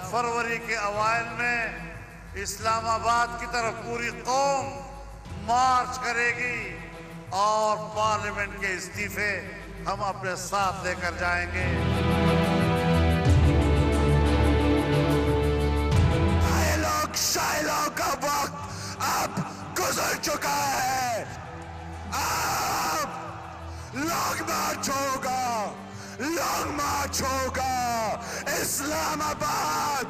फरवरी के अवाइल में इस्लामाबाद की तरफ पूरी कौम मार्च करेगी और पार्लियामेंट के इस्तीफे हम अपने साथ लेकर जाएंगे। शायलों का वक्त अब गुजर चुका है। अब लॉन्ग मार्च होगा, लॉन्ग मार्च होगा। इस्लामाबाद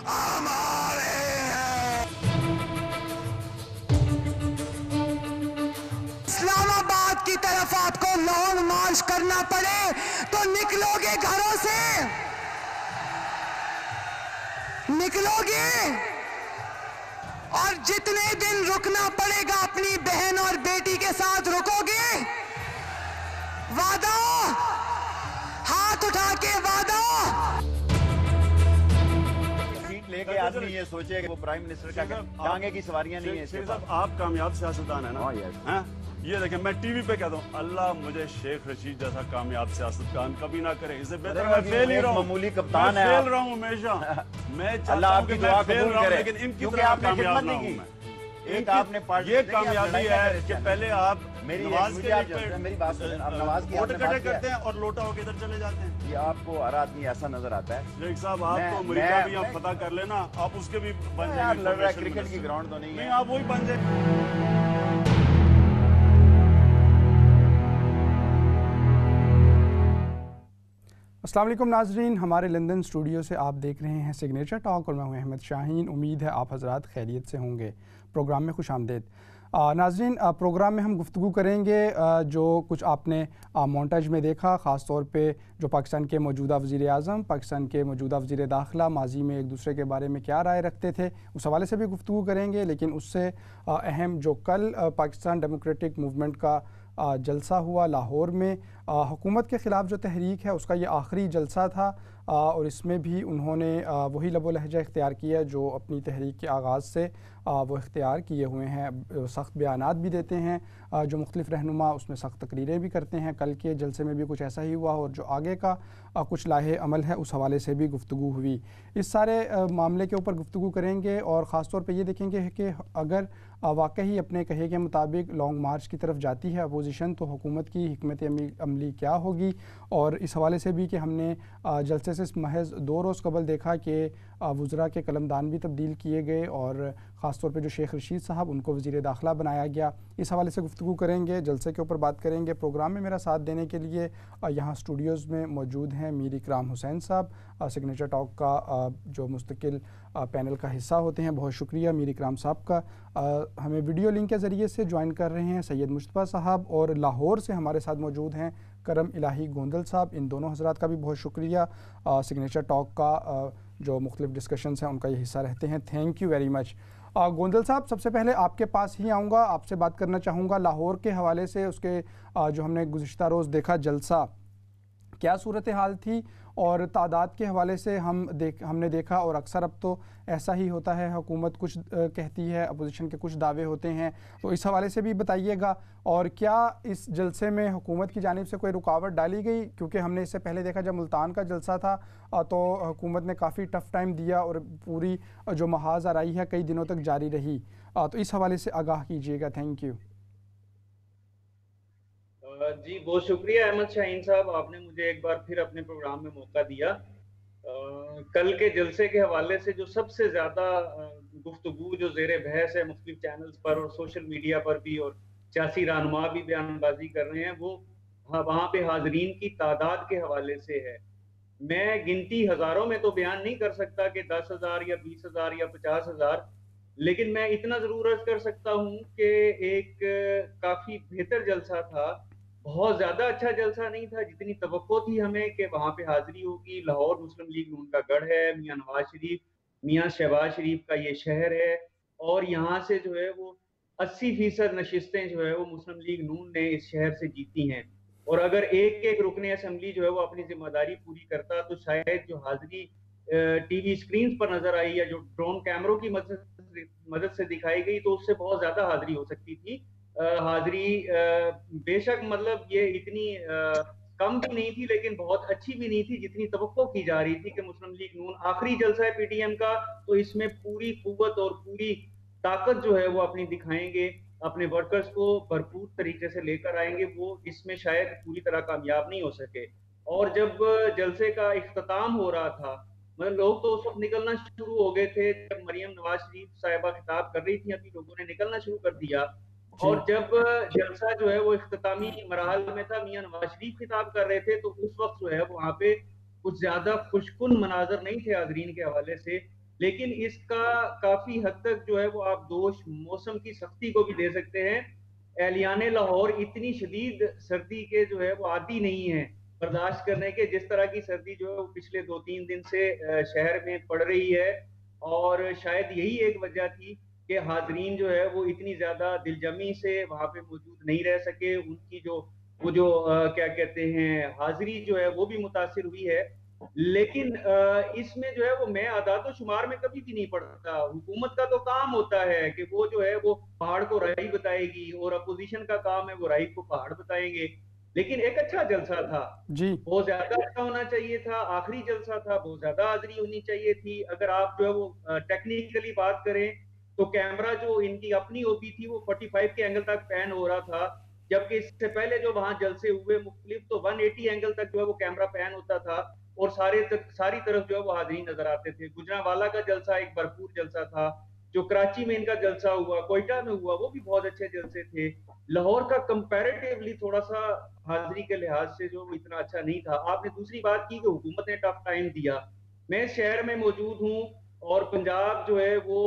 हमारे हैं। इस्लामाबाद की तरफ आपको लॉन्ग मार्च करना पड़े तो निकलोगे घरों से? निकलोगे? और जितने दिन रुकना पड़ेगा अपनी बहन और बेटी के साथ रुकोगे? वादा? हाथ उठा के वादा? सीट लेके आदमी ये सोचे कि वो प्राइम मिनिस्टर का टांगे की सवारियां नहीं है। साहब आप कामयाब सियासतदान है ना? हाँ? ये देखें, मैं टीवी पे कहता हूँ अल्लाह मुझे शेख रशीद जैसा कामयाब सियासतदान कभी ना करे। इससे बेहतर मैं फेल ही रहा हूँ। मामूली कप्तान है, फेल रहा हूँ हमेशा। मैं अल्लाह आपकी दुआ कबूल करे, लेकिन इनकी क्योंकि तरह आपने कामयाब खिदमत ना नहीं हूँ की। मैं। एक आपने पार्टी ये कामयाबी है कि पहले आप मेरी नमाज के लिए मेरी बात सुनें, आप नमाज की वोट इकट्ठे करते हैं और लोटा होकर इधर चले जाते हैं। ये आपको हर आदमी ऐसा नजर आता है। शेख साहब आप तो अमेरिका भी आप पता कर लेना, आप उसके भी बन जाएंगे। क्रिकेट की ग्राउंड तो नहीं है, आप वही बन जाए। अस्सलाम वालेकुम नाजरीन, हमारे लंदन स्टूडियो से आप देख रहे हैं सिग्नेचर टॉक और मैं हूं अहमद शाहीन। उम्मीद है आप हजरात खैरियत से होंगे। प्रोग्राम में खुश आमदेद। नाजरीन, प्रोग्राम में हम गुफ्तगू करेंगे जो कुछ आपने मोन्टाज में देखा, ख़ास तौर पे जो पाकिस्तान के मौजूदा वज़ीर आज़म, पाकिस्तान के मौजूदा वज़ीर दाखिला माजी में एक दूसरे के बारे में क्या राय रखते थे, उस हवाले से भी गुफ्तगू करेंगे। लेकिन उससे अहम जो कल पाकिस्तान डेमोक्रेटिक मूवमेंट का जलसा हुआ लाहौर में, हुकूमत के ख़िलाफ़ जो तहरीक है उसका ये आखिरी जलसा था और इसमें भी उन्होंने वही लबो लहजा इख्तियार किया जो अपनी तहरीक के आगाज़ से वो इख्तियार किए हुए हैं। सख्त बयानात भी देते हैं जो मुख्तलिफ़ रहनुमा, उसमें सख्त तकरीरें भी करते हैं। कल के जलसे में भी कुछ ऐसा ही हुआ और जो आगे का कुछ लाहे अमल है उस हवाले से भी गुफ्तगू हुई। इस सारे मामले के ऊपर गुफ्तगू करेंगे और ख़ास तौर पे ये देखेंगे कि अगर वाकई अपने कहे के मुताबिक लॉन्ग मार्च की तरफ जाती है अपोजिशन तो हुकूमत की हिकमत अमली क्या होगी। और इस हवाले से भी कि हमने जलसे से महज 2 रोज़ कबल देखा कि वज़रा के कलमदान भी तब्दील किए गए और ख़ास तौर पे जो शेख रशीद साहब उनको वज़ीर दाखिला बनाया गया। इस हवाले से गुफ्तगू करेंगे, जलसे के ऊपर बात करेंगे। प्रोग्राम में मेरा साथ देने के लिए यहाँ स्टूडियोज़ में मौजूद हैं मीर इकराम हुसैन साहब, सिग्नेचर टॉक का जो मुस्तकिल पैनल का हिस्सा होते हैं। बहुत शुक्रिया मीर इकराम साहब का। हमें वीडियो लिंक के ज़रिए से ज्वाइन कर रहे हैं सैयद मुश्तबा साहब और लाहौर से हमारे साथ मौजूद हैं करम इलाही गोंदल साहब। इन दोनों हजरात का भी बहुत शुक्रिया। सिग्नेचर टॉक का जो मुख्तलिफ डिस्कशंस हैं उनका ये हिस्सा रहते हैं। Thank you very much. Gondal साहब, सबसे पहले आपके पास ही आऊँगा, आपसे बात करना चाहूँगा लाहौर के हवाले से। उसके जो हमने गुज़िश्ता रोज़ देखा जलसा, क्या सूरत हाल थी और तादाद के हवाले से हमने देखा और अक्सर अब तो ऐसा ही होता है, हुकूमत कुछ कहती है, अपोजिशन के कुछ दावे होते हैं, तो इस हवाले से भी बताइएगा। और क्या इस जलसे में हुकूमत की जानिब से कोई रुकावट डाली गई? क्योंकि हमने इससे पहले देखा जब मुल्तान का जलसा था तो हुकूमत ने काफ़ी टफ़ टाइम दिया और पूरी जो महाज आराई है कई दिनों तक जारी रही। तो इस हवाले से आगाह कीजिएगा। Thank you. जी बहुत शुक्रिया अहमद शाहीन साहब, आपने मुझे एक बार फिर अपने प्रोग्राम में मौका दिया। कल के जलसे के हवाले से जो सबसे ज़्यादा गुफ्तगू जो ज़ेरे बहस है मुख्तलिफ चैनल्स पर और सोशल मीडिया पर भी और सियासी रहनुमा भी बयानबाजी कर रहे हैं, वो वहाँ पे हाजरीन की तादाद के हवाले से है। मैं गिनती हज़ारों में तो बयान नहीं कर सकता कि 10,000 या 20,000 या 50,000, लेकिन मैं इतना ज़रूर अर्ज कर सकता हूँ कि एक काफ़ी बेहतर जलसा था। बहुत ज़्यादा अच्छा जलसा नहीं था जितनी तवक्को थी हमें कि वहाँ पे हाज़िरी होगी। लाहौर मुस्लिम लीग नून का गढ़ है, मियाँ नवाज शरीफ, मियाँ शहबाज शरीफ का ये शहर है और यहाँ से जो है वो 80% नशिस्तें जो है वो मुस्लिम लीग नून ने इस शहर से जीती हैं। और अगर एक एक रुकने असम्बली जो है वो अपनी जिम्मेदारी पूरी करता तो शायद जो हाज़िरी टीवी स्क्रीन पर नजर आई या जो ड्रोन कैमरों की मदद से दिखाई गई तो उससे बहुत ज्यादा हाज़िरी हो सकती थी। हाज़िरी बेशक मतलब ये इतनी कम भी नहीं थी लेकिन बहुत अच्छी भी नहीं थी जितनी तवक्को की जा रही थी कि मुस्लिम लीग नून आखिरी जलसा है पीटीएम का, तो इसमें पूरी कुव्वत और पूरी ताकत जो है वो अपनी दिखाएंगे, अपने वर्कर्स को भरपूर तरीके से लेकर आएंगे। वो इसमें शायद पूरी तरह कामयाब नहीं हो सके। और जब जलसे का इख्तिताम हो रहा था, मतलब लोग तो उस वक्त निकलना शुरू हो गए थे जब मरियम नवाज शरीफ साहिबा खिताब कर रही थी, अभी लोगों ने निकलना शुरू कर दिया। और जब जलसा जो है वो इख्तितामी मरहल में था, मियां नवाज शरीफ खिताब कर रहे थे, तो उस वक्त जो है वहां पे कुछ ज्यादा खुशकुन मनाजर नहीं थे हाजरीन के हवाले से। लेकिन इसका काफी हद तक जो है वो आप दोष मौसम की सख्ती को भी दे सकते हैं। एहलियाने लाहौर इतनी शदीद सर्दी के जो है वो आदी नहीं है बर्दाश्त करने के, जिस तरह की सर्दी जो है वो पिछले 2-3 दिन से शहर में पड़ रही है। और शायद यही एक वजह थी कि हाजरीन जो है वो इतनी ज्यादा दिलजमी से वहां पे मौजूद नहीं रह सके। उनकी जो क्या कहते हैं हाजिरी जो है वो भी मुतासिर हुई है। लेकिन इसमें जो है वो मैं आदातो शुमार में कभी भी नहीं पढ़ता। हुकूमत का तो काम होता है कि वो जो है वो पहाड़ को राही बताएगी और अपोजिशन का काम है वो राही को पहाड़ बताएंगे। लेकिन एक अच्छा जलसा था जी, बहुत ज्यादा अच्छा होना चाहिए था। आखिरी जलसा था, बहुत ज्यादा हाजिरी होनी चाहिए थी। अगर आप जो है वो टेक्निकली बात करें तो कैमरा जो इनकी अपनी ओपी थी वो 45 के एंगल तक पैन हो रहा था, जबकि इससे पहले जो वहां जलसे हुए मुख्तलिफ तो 180 एंगल तक जो है वो कैमरा पैन होता था और सारी तरफ जो है वो हाजिरी नजर आते थे। गुजरांवाला का जलसा एक भरपूर जलसा था, जो कराची में इनका जलसा हुआ, कोयटा में हुआ, वो भी बहुत अच्छे जलसे थे। लाहौर का कंपैरेटिवली थोड़ा सा हाजिरी के लिहाज से जो इतना अच्छा नहीं था। आपने दूसरी बात की कि हुकूमत ने टफ टाइम दिया। मैं शहर में मौजूद हूँ और पंजाब जो है वो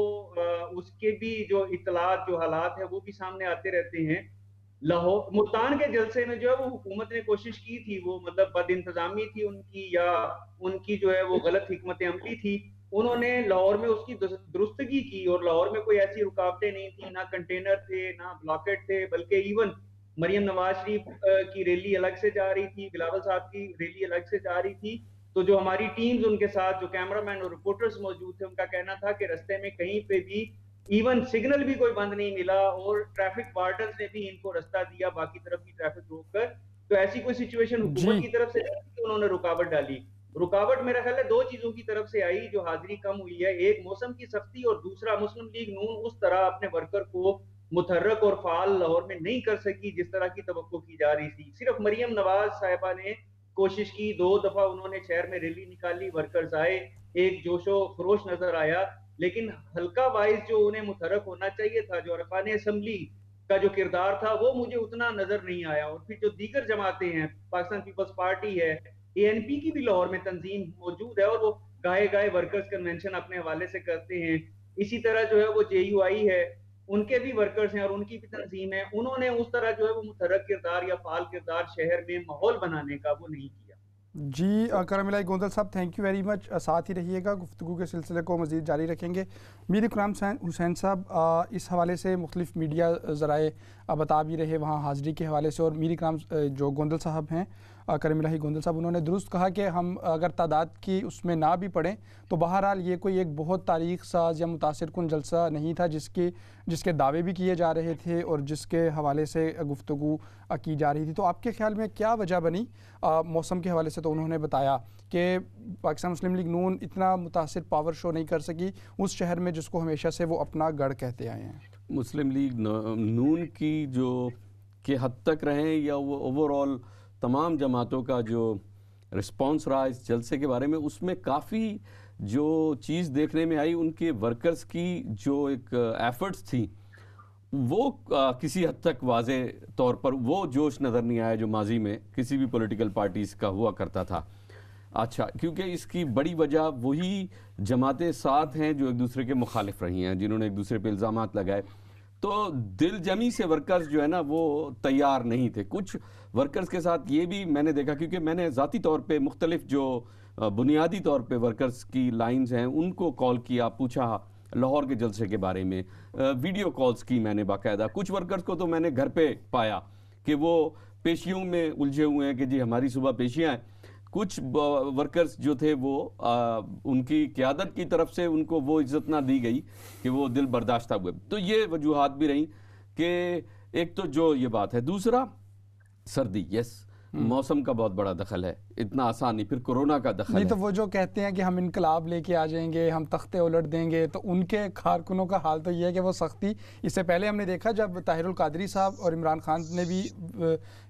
उसके भी जो इतलात जो हालात है वो भी सामने आते रहते हैं। लाहौर मुल्तान के जलसे में जो है वो हुकूमत ने कोशिश की थी, वो मतलब बद इंतजामी थी उनकी या उनकी जो है वो गलत हिकमत अमली थी। उन्होंने लाहौर में उसकी दुरुस्तगी की और लाहौर में कोई ऐसी रुकावटें नहीं थी, ना कंटेनर थे ना ब्लॉकेट थे, बल्कि इवन मरियम नवाज शरीफ की रैली अलग से जा रही थी, बिलावल साहब की रैली अलग से जा रही थी। तो जो हमारी टीम्स उनके साथ जो कैमरामैन और रिपोर्टर्स मौजूद थे उनका कहना था कि रास्ते में कहीं पे भी इवन सिग्नल भी कोई बंद नहीं मिला और ट्रैफिक वार्डन्स ने भी इनको रास्ता दिया बाकी तरफ की ट्रैफिक रोककर। तो ऐसी कोई सिचुएशन हुकूमत की तरफ से नहीं कि उन्होंने रुकावट डाली। रुकावट मेरा ख्याल है दो चीजों की तरफ से आई जो हाजिरी कम हुई है, एक मौसम की सख्ती और दूसरा मुस्लिम लीग नून उस तरह अपने वर्कर को मुतहर्रक और फाल लाहौर में नहीं कर सकी जिस तरह की तवक्को की जा रही थी। सिर्फ मरियम नवाज साहिबा ने कोशिश की, 2 दफा उन्होंने शहर में रैली निकाली, वर्कर्स आए, एक जोशो खरोश नजर आया, लेकिन हल्का वाइज जो उन्हें मुतहर्रक होना चाहिए था, जो अरकान असेंबली का जो किरदार था वो मुझे उतना नजर नहीं आया। और फिर जो दीगर जमातें हैं, पाकिस्तान पीपल्स पार्टी है, एएनपी की भी लाहौर में तंजीम मौजूद है और वो गाए वर्कर्स कन्वेंशन अपने हवाले से करते हैं। इसी तरह जो है वो जेयूआई है, उनके भी वर्कर्स हैं और उनकी भी तंजीम है। उन्होंने उस तरह जो है वो मुतहर्रक किरदार या फाल किरदार शहर में माहौल बनाने का वो नहीं किया। जी करमिलाई गोंदल साहब, थैंक यू वेरी मच। साथ ही रहिएगा, गुफ्तगू के सिलसिले को मज़ीद जारी रखेंगे। मीर इकराम हुसैन साहब, इस हवाले से मुख्तलिफ मीडिया ज़राए बता भी रहे वहाँ हाज़िरी के हवाले से, और मीर इकराम जो गोंदल साहब हैं, करमिलाई गोंदल साहब, उन्होंने दुरुस्त कहा कि हम अगर तादाद की उसमें ना भी पढ़ें तो बहरहाल ये कोई एक बहुत तारीख़ साज या मुतासिर कुन जलसा नहीं था जिसके दावे भी किए जा रहे थे और जिसके हवाले से गुफ्तगू की जा रही थी। तो आपके ख्याल में क्या वजह बनी? मौसम के हवाले से तो उन्होंने बताया कि पाकिस्तान मुस्लिम लीग नून इतना मुतासिर पावर शो नहीं कर सकी उस शहर में जिसको हमेशा से वो अपना गढ़ कहते आए हैं। मुस्लिम लीग नून की जो के हद तक रहें या वो ओवरऑल तमाम जमातों का जो रिस्पांस रहा इस जलसे के बारे में, उसमें काफ़ी जो चीज़ देखने में आई, उनके वर्कर्स की जो एक एफर्ट्स थी वो किसी हद तक वाज़े तौर पर वो जोश नज़र नहीं आया जो माजी में किसी भी पॉलिटिकल पार्टीज़ का हुआ करता था। अच्छा, क्योंकि इसकी बड़ी वजह वही जमातें साथ हैं जो एक दूसरे के मुखालिफ रही हैं, जिन्होंने एक दूसरे पे इल्ज़ामात लगाए। तो दिल जमी से वर्कर्स जो है ना वो तैयार नहीं थे। कुछ वर्कर्स के साथ ये भी मैंने देखा, क्योंकि मैंने ज़ाती तौर पे मुख्तलिफ जो बुनियादी तौर पे वर्कर्स की लाइंस हैं उनको कॉल किया, पूछा लाहौर के जलसे के बारे में, वीडियो कॉल्स की मैंने बाकायदा। कुछ वर्कर्स को तो मैंने घर पे पाया कि वो पेशियों में उलझे हुए हैं कि जी हमारी सुबह पेशियाँ हैं। कुछ वर्कर्स जो थे वो उनकी क़यादत की तरफ से उनको वो इज़्ज़त ना दी गई कि वो दिल बर्दाश्त हुए। तो ये वजूहात भी रहीं कि एक तो जो ये बात है, दूसरा सर्दी, यस मौसम का बहुत बड़ा दखल है, इतना आसान नहीं, फिर कोरोना का दखल नहीं है। तो वो जो कहते हैं कि हम इनकलाब लेके आ जाएंगे, हम तख्ते उलट देंगे, तो उनके कारकुनों का हाल तो ये है कि वो सख्ती, इससे पहले हमने देखा जब ताहिरुल कादरी साहब और इमरान खान ने भी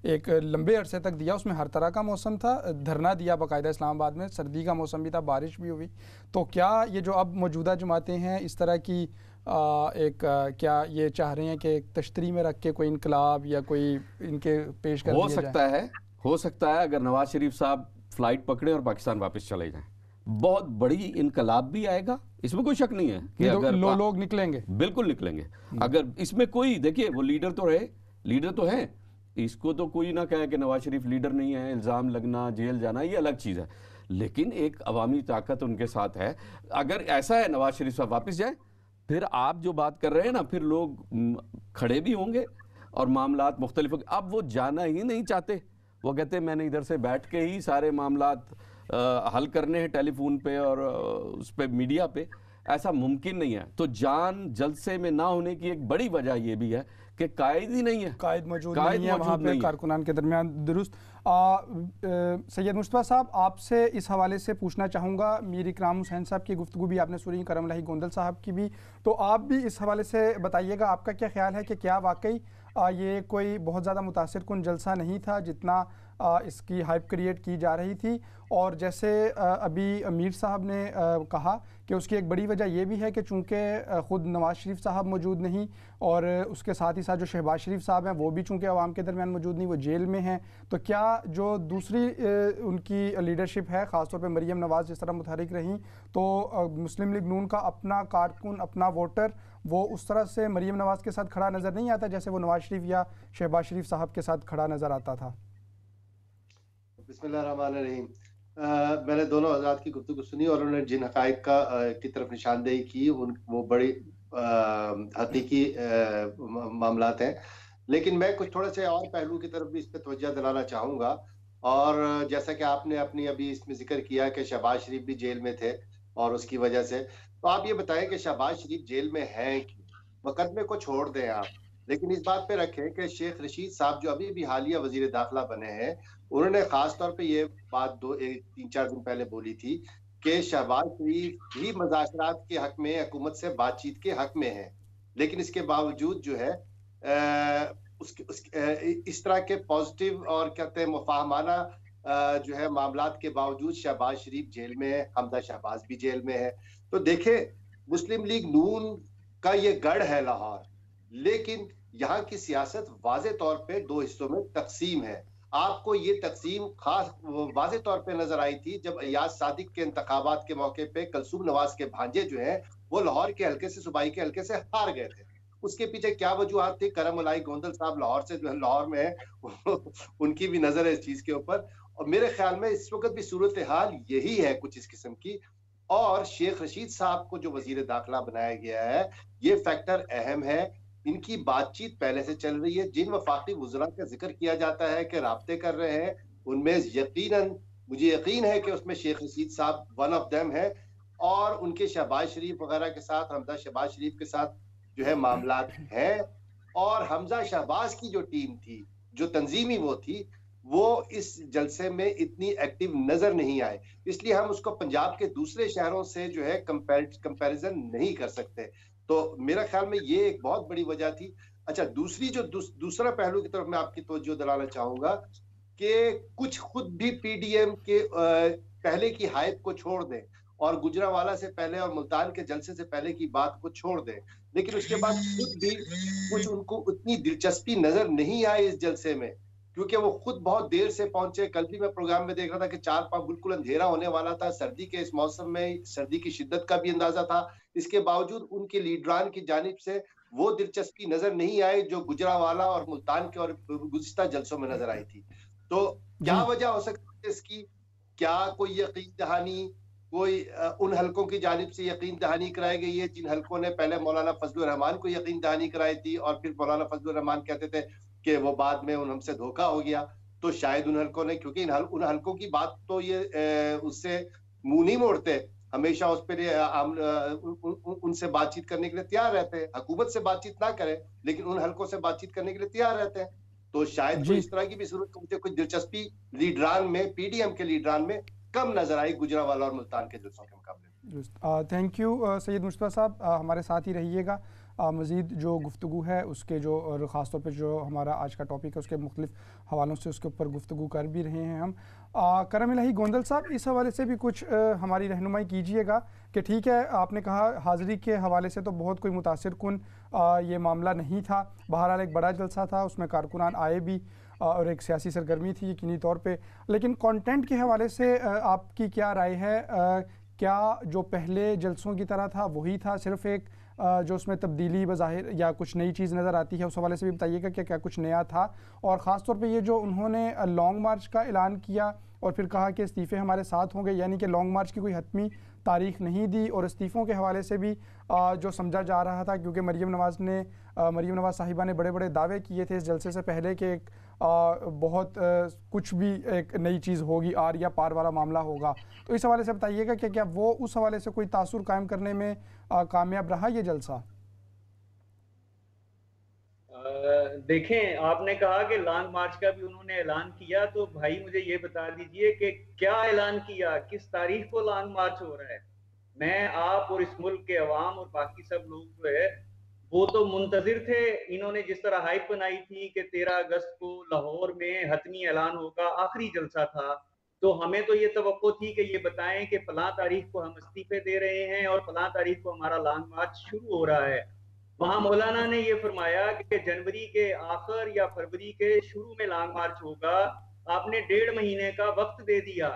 एक लंबे अरसे तक दिया, उसमें हर तरह का मौसम था, धरना दिया बाकायदा इस्लामाबाद में, सर्दी का मौसम भी था, बारिश भी हुई। तो क्या ये जो अब मौजूदा जमातें हैं इस तरह की क्या ये चाह रहे हैं कि एक तश्तरी में रख के कोई इनकलाब या कोई इनके पेश कर हो दिया सकता है, हो सकता है अगर नवाज शरीफ साहब फ्लाइट पकड़े और पाकिस्तान वापस चले जाएं, बहुत बड़ी इनकलाब भी आएगा, इसमें कोई शक नहीं है कि अगर लोग निकलेंगे, बिल्कुल निकलेंगे। अगर इसमें कोई, देखिए वो लीडर तो रहे, लीडर तो है, इसको तो कोई ना कहे कि नवाज शरीफ लीडर नहीं है, इल्ज़ाम लगना, जेल जाना ये अलग चीज़ है, लेकिन एक अवामी ताकत उनके साथ है। अगर ऐसा है नवाज शरीफ साहब वापस जाए, फिर आप जो बात कर रहे हैं ना, फिर लोग खड़े भी होंगे और मामलात मुख्तलिफ होंगे। अब वो जाना ही नहीं चाहते, वो कहते हैं मैंने इधर से बैठ के ही सारे मामलात हल करने हैं टेलीफोन पे और उस पे मीडिया पे, ऐसा मुमकिन नहीं है। तो जान जलसे में ना होने की एक बड़ी वजह ये भी है कि कायद ही नहीं है, कायद मौजूद नहीं है वहाँ पे कारकुनान के दरमियान। दुरुस्त। सैयद मुश्तबा साहब, आपसे इस हवाले से पूछना चाहूँगा, मीर इकराम हुसैन साहब की गुफ्तगू भी आपने सुनी, करम लाही गोंदल साहब की भी, तो आप भी इस हवाले से बताइएगा, आपका क्या ख्याल है कि क्या वाकई ये कोई बहुत ज़्यादा मुतासिर कुन जलसा नहीं था जितना इसकी हाइप क्रिएट की जा रही थी? और जैसे अभी अमीर साहब ने कहा कि उसकी एक बड़ी वजह यह भी है कि चूँकि ख़ुद नवाज़ शरीफ साहब मौजूद नहीं और उसके साथ ही साथ जो शहबाज शरीफ साहब हैं वो भी चूँकि अवाम के दरमियान मौजूद नहीं, वो जेल में हैं, तो क्या जो दूसरी उनकी लीडरशिप है, ख़ासतौर पर मरीम नवाज़ जिस तरह मुतहरिक रहीं, तो मुस्लिम लीग नून का अपना कारकुन, अपना वोटर, वो उस तरह से मरीम नवाज़ के साथ खड़ा नज़र नहीं आता जैसे वो नवाज़ शरीफ या शहबाज शरीफ साहब के साथ खड़ा नज़र आता था? बिस्मिल्लाहिर्रहमानिर्रहीम। मैंने दोनों हज़रात की गुफ्तगू सुनी और उन्होंने जिन हक़ाइक़ की तरफ निशानदेही की वो बड़ी हकीकी मामलात हैं, लेकिन मैं कुछ थोड़े से और पहलू की तरफ भी इस पर तवज्जो दिलाना चाहूँगा। और जैसा कि आपने अपनी अभी इसमें जिक्र किया कि शहबाज शरीफ भी जेल में थे और उसकी वजह से, तो आप ये बताएं कि शहबाज शरीफ जेल में हैं क्यों? मुकदमे को छोड़ दें आप, लेकिन इस बात पे रखें कि शेख रशीद साहब जो अभी भी हालिया वजीर दाखिला बने हैं, उन्होंने खास तौर पे ये बात 3-4 दिन पहले बोली थी कि शहबाज शरीफ भी मुज़ाकरात के हक में, हुकूमत से बातचीत के हक में है, लेकिन इसके बावजूद जो है इस तरह के पॉजिटिव और कहते हैं मुफाहमाना जो है मामलात के बावजूद शहबाज शरीफ जेल में है, हमजा शहबाज भी जेल में है। तो देखे, मुस्लिम लीग नून का ये गढ़ है लाहौर, लेकिन यहाँ की सियासत वाज़े तौर पे 2 हिस्सों में तकसीम है। आपको ये तकसीम खास वाज़े तौर पे नजर आई थी जब अयाज सादिक के इंतखाबात के मौके पे कुलसूम नवाज के भांजे जो हैं वो लाहौर के हल्के से, सूबाई के हल्के से हार गए थे। उसके पीछे क्या वजूहात थी? करम लाई गोंदल साहब लाहौर से, जो है लाहौर में है, उनकी भी नजर है इस चीज के ऊपर, और मेरे ख्याल में इस वक्त भी सूरत हाल यही है कुछ इस किस्म की। और शेख रशीद साहब को जो वजीर दाखिला बनाया गया है, ये फैक्टर अहम है। इनकी बातचीत पहले से चल रही है, जिन वफाकी वज़रा का जिक्र किया जाता है कि राब्ते कर रहे हैं, उनमें यकीनन मुझे यकीन है कि उसमें शेख रशीद साहब वन ऑफ देम है, और उनके शहबाज शरीफ वगैरह के साथ, हमजा शहबाज शरीफ के साथ जो है मामलात हैं। और हमजा शहबाज की जो टीम थी, जो तंजीमी वो थी, वो इस जलसे में इतनी एक्टिव नजर नहीं आए, इसलिए हम उसको पंजाब के दूसरे शहरों से जो है कंपैरिजन नहीं कर सकते। तो मेरा ख्याल में ये एक बहुत बड़ी वजह थी। अच्छा, दूसरी जो दूसरा पहलू की तरफ मैं आपकी तवज्जो दिलाना चाहूंगा कि कुछ खुद भी पीडीएम के पहले की हाइप को छोड़ दें और गुजरावाला से पहले और मुल्तान के जलसे से पहले की बात को छोड़ दें, लेकिन उसके बाद खुद भी कुछ उनको उतनी दिलचस्पी नजर नहीं आई इस जलसे में, क्योंकि वो खुद बहुत देर से पहुंचे। कल भी मैं प्रोग्राम में देख रहा था कि 4-5 बिल्कुल अंधेरा होने वाला था, सर्दी के इस मौसम में सर्दी की शिद्दत का भी अंदाजा था। इसके बावजूद उनके लीडरान की जानिब से वो दिलचस्पी नजर नहीं आई जो गुजरावाला और मुल्तान के और गुज़िश्ता जलसों में नजर आई थी। तो क्या वजह हो सकती है इसकी? क्या कोई यकीन दहानी, कोई उन हलकों की जानिब से यकीन दहानी कराई गई है जिन हलकों ने पहले मौलाना फजलुर रहमान को यकीन दहानी कराई थी, और फिर मौलाना फजलुर रहमान कहते थे कि वो बाद में हमसे धोखा हो गया। तो शायद उन हलकों ने, क्योंकि उन हलकों की बात तो ये उससे मुंह नहीं मोड़ते, हमेशा उस पर उनसे बातचीत करने के लिए तैयार रहते हैं। हुकूमत से बातचीत ना करें, लेकिन उन हलकों से बातचीत करने के लिए तैयार रहते हैं। तो शायद कोई इस तरह की भी जरूरत, मुझे कुछ दिलचस्पी लीडरान में, पीडीएम के लीडरान में कम नजर आई गुजरांवाला और मुल्तान के जलसों के मुकाबले। थैंक यू सैयद मुश्तबा साहब, हमारे साथ ही रहिएगा। मज़ीद जो गुफ्तगू है उसके जो, और ख़ास तौर पे जो हमारा आज का टॉपिक है उसके मुख्तलिफ हवालों से उसके ऊपर गुफ्तगू कर भी रहे हैं हम। करम इलाही गोंदल साहब, इस हवाले से भी कुछ हमारी रहनुमाई कीजिएगा कि ठीक है, आपने कहा हाज़िरी के हवाले से तो बहुत कोई मुतासिर कुन ये मामला नहीं था, बहरहाल एक बड़ा जलसा था, उसमें कारकुनान आए भी और एक सियासी सरगर्मी थी यकीनी तौर पे, लेकिन कंटेंट के हवाले से आपकी क्या राय है? क्या जो पहले जलसों की तरह था वही था, सिर्फ एक जो उसमें तब्दीली बज़ाहिर या कुछ नई चीज़ नज़र आती है, उस हवाले से भी बताइएगा कि क्या कुछ नया था? और ख़ास तौर पे ये जो उन्होंने लॉन्ग मार्च का ऐलान किया और फिर कहा कि इस्तीफ़े हमारे साथ होंगे, यानी कि लॉन्ग मार्च की कोई हतमी तारीख नहीं दी, और इस्तीफ़ों के हवाले से भी जो समझा जा रहा था, क्योंकि मरीम नवाज़ साहिबा ने बड़े बड़े दावे किए थे इस जलसे से पहले कि एक बहुत कुछ भी एक नई चीज़ होगी, आर या पार वाला मामला होगा। तो इस हवाले से बताइएगा कि क्या वो उस हवाले से कोई तासुर कायम करने में कामयाब रहा ये जलसा? देखें, आपने कहा कि लॉन्ग मार्च का भी उन्होंने ऐलान किया, तो भाई मुझे ये बता दीजिए कि क्या ऐलान किया, किस तारीख को लॉन्ग मार्च हो रहा है? मैं, आप और इस मुल्क के अवाम और बाकी सब लोग जो है वो तो मुंतजिर थे। इन्होंने जिस तरह हाइप बनाई थी कि 13 अगस्त को लाहौर में हतमी ऐलान होगा, आखिरी जलसा था, तो हमें तो ये तवक्को थी कि ये बताएं कि फलां तारीख को हम इस्तीफे दे रहे हैं और फलां तारीख को हमारा लॉन्ग मार्च शुरू हो रहा है। वहां मौलाना ने ये फरमाया कि जनवरी के आखिर या फरवरी के शुरू में लॉन्ग मार्च होगा। आपने 1.5 महीने का वक्त दे दिया।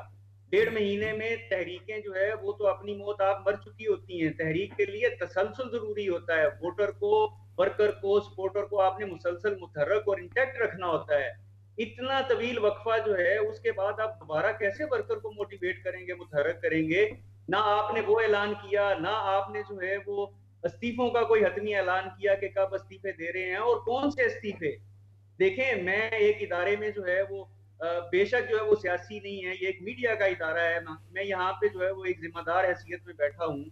1.5 महीने में तहरीकें जो है वो तो अपनी मौत आप मर चुकी होती हैं। तहरीक के लिए तसलसल जरूरी होता है। वोटर को, वर्कर को, सपोर्टर को आपने मुसलसल मुतहर्रक और इंटैक्ट रखना होता है। इतना तवील वक्फा जो है, उसके बाद आप दोबारा कैसे वर्कर को मोटिवेट करेंगे, मुतहर्रक करेंगे? ना आपने वो ऐलान किया, ना आपने जो है वो इस्तीफों का कोई हतमी ऐलान किया कि कब इस्तीफे दे रहे हैं और कौन से इस्तीफे। देखें, मैं एक इदारे में जो है वो बेशक जो है वो सियासी नहीं है, ये एक मीडिया का इदारा है, मैं यहाँ पे जो है वो एक जिम्मेदार हैसियत में बैठा हूँ।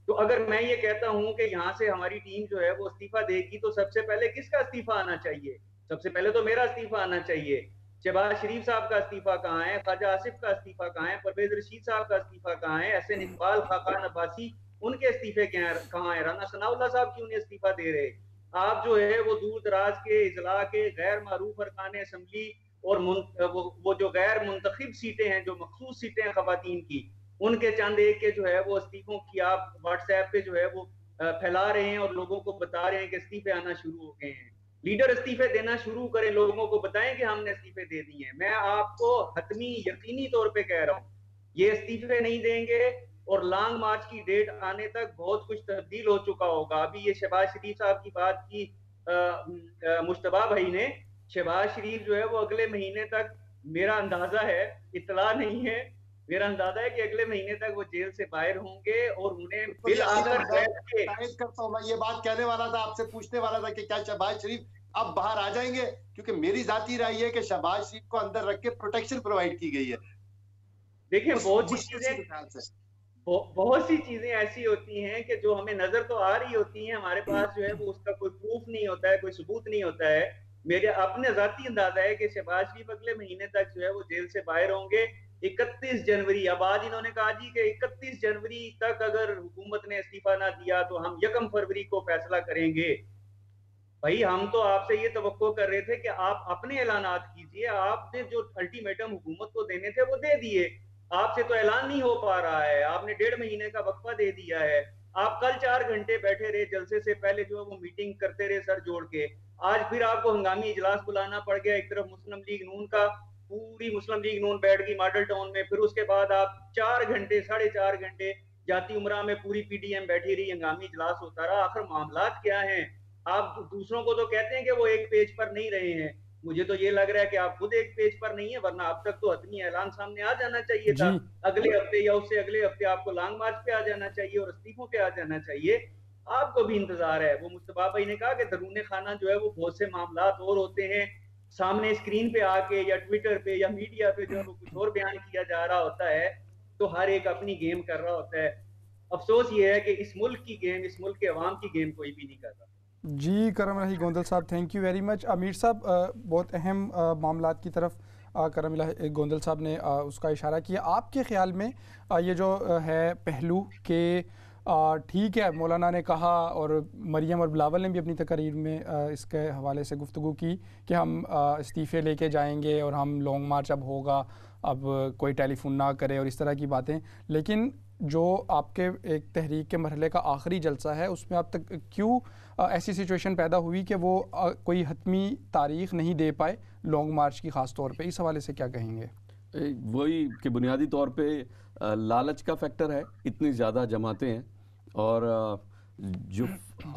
तो अगर मैं ये कहता हूँ कि यहाँ से हमारी टीम जो है वो इस्तीफा देगी, तो सबसे पहले किसका इस्तीफा आना चाहिए? सबसे पहले तो मेरा इस्तीफा आना चाहिए। शहबाज शरीफ साहब का इस्तीफा कहाँ है? ख्वाजा आसिफ का इस्तीफा कहाँ है? परवेज रशीद साहब का इस्तीफा कहाँ है? एहसन इकबाल, खाकान अब्बासी, उनके इस्तीफे कहाँ है? राना सनाउल्लाह साहब क्यों नहीं इस्तीफा दे रहे? आप जो है वो दूर दराज के इजला के गैर मारूफ अरकान असेंबली और वो जो गैर मुंतखब सीटें हैं, जो मखसूस सीटें हैं खवातीन की, उनके चंद एक के जो है वो इस्तीफों की आप व्हाट्सएप पे जो है वो फैला रहे हैं और लोगों को बता रहे हैं कि इस्तीफे आना शुरू हो गए हैं। लीडर इस्तीफे देना शुरू करें, लोगों को बताएं कि हमने इस्तीफे दे दिए हैं। मैं आपको हतमी यकीनी तौर पे कह रहा हूँ, ये इस्तीफे नहीं देंगे और लॉन्ग मार्च की डेट आने तक बहुत कुछ तब्दील हो चुका होगा। अभी ये शहबाज शरीफ साहब की बात की मुश्तबा भाई ने, शहबाज शरीफ जो है वो अगले महीने तक, मेरा अंदाजा है, इतला नहीं है, मेरा अंदाजा है कि अगले महीने तक वो जेल से बाहर होंगे और उन्हें बिल आकर करता हूं। मैं ये बात कहने वाला था, आपसे पूछने वाला था कि क्या शहबाज शरीफ अब बाहर आ जाएंगे, क्योंकि मेरी जाती राय है कि शहबाज शरीफ को अंदर रख के प्रोटेक्शन प्रोवाइड की गई है। देखिए, बहुत सी चीजें ऐसी होती हैं कि जो हमें नजर तो आ रही होती हैं, हमारे पास जो है वो उसका कोई प्रूफ नहीं होता है, कोई सबूत नहीं होता है। मेरे अपने जाती अंदाजा है कि शहबाज शरीफ अगले महीने तक जो है वो जेल से बाहर होंगे। 31 जनवरी, अब आज इन्होंने कहा जी कि 31 जनवरी तक अगर हुकूमत ने इस्तीफा ना दिया तो हम 1 फरवरी को फैसला करेंगे। भाई, हम तो आपसे ये तवक्को कर रहे थे कि आप अपने ऐलानात कीजिए। आपने जो अल्टीमेटम हुकूमत को देने थे वो दे दिए, आपसे तो ऐलान नहीं हो पा रहा है। आपने 1.5 महीने का वक्फा दे दिया है। आप कल 4 घंटे बैठे रहे, जलसे से पहले जो है वो मीटिंग करते रहे सर जोड़ के। आज फिर आपको हंगामी इजलास बुलाना पड़ गया। एक तरफ मुस्लिम लीग नून का, पूरी मुस्लिम लीग नून बैठ गई मॉडल टाउन में, फिर उसके बाद आप 4 घंटे, 4.5 घंटे जाती उमरा में पूरी पीडीएम बैठी रही, हंगामी इजलास होता रहा। आखिर मामलात क्या हैं? आप दूसरों को तो कहते हैं कि वो एक पेज पर नहीं रहे हैं, मुझे तो ये लग रहा है कि आप खुद एक पेज पर नहीं है, वरना अब तक तो हतमी ऐलान सामने आ जाना चाहिए था। अगले हफ्ते या उससे अगले हफ्ते आपको लॉन्ग मार्च पे आ जाना चाहिए और इस्तीफों पे आ जाना चाहिए। आपको भी इंतजार है। वो मुस्तफा भाई ने कहा कि दरूने खाना जो है वो बहुत से मामलात और होते हैं, सामने स्क्रीन पे आके या ट्विटर पे या मीडिया पे जो है वो कुछ और बयान किया जा रहा होता है, तो हर एक अपनी गेम कर रहा होता है। अफसोस ये है कि इस मुल्क की गेम, इस मुल्क के अवाम की गेम कोई भी नहीं कर रहा। जी करम इलाही गोंदल साहब, thank you very much. Mir साहब, बहुत अहम मामलात की तरफ करम इलाही गोंदल साहब ने उसका इशारा किया। आपके ख्याल में ये जो है पहलू के ठीक है, मौलाना ने कहा और मरियम और बिलावल ने भी अपनी तकरीर में इसके हवाले से गुफ्तगू की कि हम इस्तीफ़े लेके जाएंगे और हम लॉन्ग मार्च अब होगा, अब कोई टेलीफोन ना करे और इस तरह की बातें। लेकिन जो आपके एक तहरीक के मरहले का आखिरी जलसा है उसमें अब तक क्यों ऐसी सिचुएशन पैदा हुई कि वो कोई हतमी तारीख़ नहीं दे पाए लॉन्ग मार्च की ख़ास तौर पे, इस हवाले से क्या कहेंगे? वही कि बुनियादी तौर पे लालच का फैक्टर है, इतनी ज़्यादा जमातें हैं और जो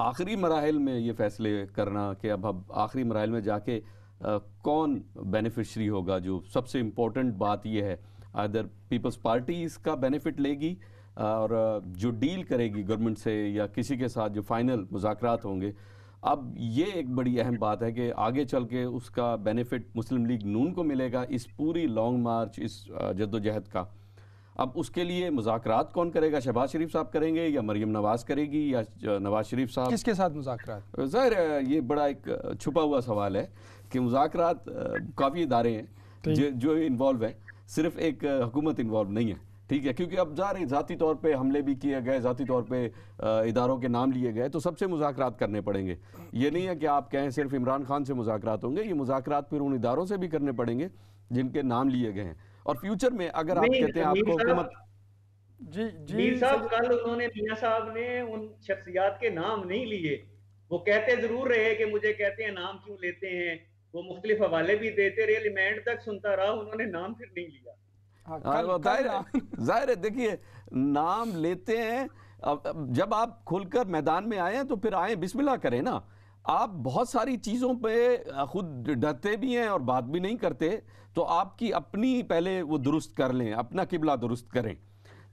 आखिरी मराहल में ये फ़ैसले करना कि अब आखिरी मराहल में जाके कौन बेनिफिशरी होगा, जो सबसे इम्पोर्टेंट बात ये है आदर पीपल्स पार्टी इसका बेनिफिट लेगी और जो डील करेगी गवर्नमेंट से या किसी के साथ जो फाइनल मुज़ाकरात होंगे। अब ये एक बड़ी अहम बात है कि आगे चल के उसका बेनिफिट मुस्लिम लीग नून को मिलेगा इस पूरी लॉन्ग मार्च, इस जद्दोजहद का। अब उसके लिए मुज़ाकरात कौन करेगा? शहबाज शरीफ साहब करेंगे या मरियम नवाज़ करेगी या नवाज़ शरीफ साहब? किसके साथ मुज़ाकरात? ज़ाहिर है ये बड़ा एक छुपा हुआ सवाल है कि मुज़ाकरात काफ़ी इदारे हैं जो इन्वॉल्व हैं, सिर्फ एक हुकूमत इन्वॉल्व नहीं है, ठीक है, क्योंकि अब ज़ाती तौर पे हमले भी किए गए, ज़ाती तौर पे इदारों के नाम लिए गए, तो सबसे मुज़ाकरात करने पड़ेंगे। ये नहीं है कि आप कहें सिर्फ इमरान खान से मुज़ाकरात होंगे, ये मुज़ाकरात फिर उन इदारों से भी करने पड़ेंगे जिनके नाम लिए गए हैं। और फ्यूचर में अगर आप कहते हैं आपको हुकूमत मीर साहब, कल उन्होंने मियां साहब ने उन शख्सियात के नाम नहीं लिए, वो कहते जरूर रहे कि मुझे कहते हैं नाम क्यों लेते हैं, वो मुख्तलिफ हवाले भी देते रहे, रिमांड तक सुनता रहा, उन्होंने नाम फिर नहीं लिया। जाहिर है, देखिए नाम लेते हैं, जब आप खुलकर मैदान में आए हैं तो फिर आए बिस्मिल्लाह करें ना। आप बहुत सारी चीज़ों पे खुद डरते भी हैं और बात भी नहीं करते, तो आपकी अपनी पहले वो दुरुस्त कर लें, अपना किबला दुरुस्त करें।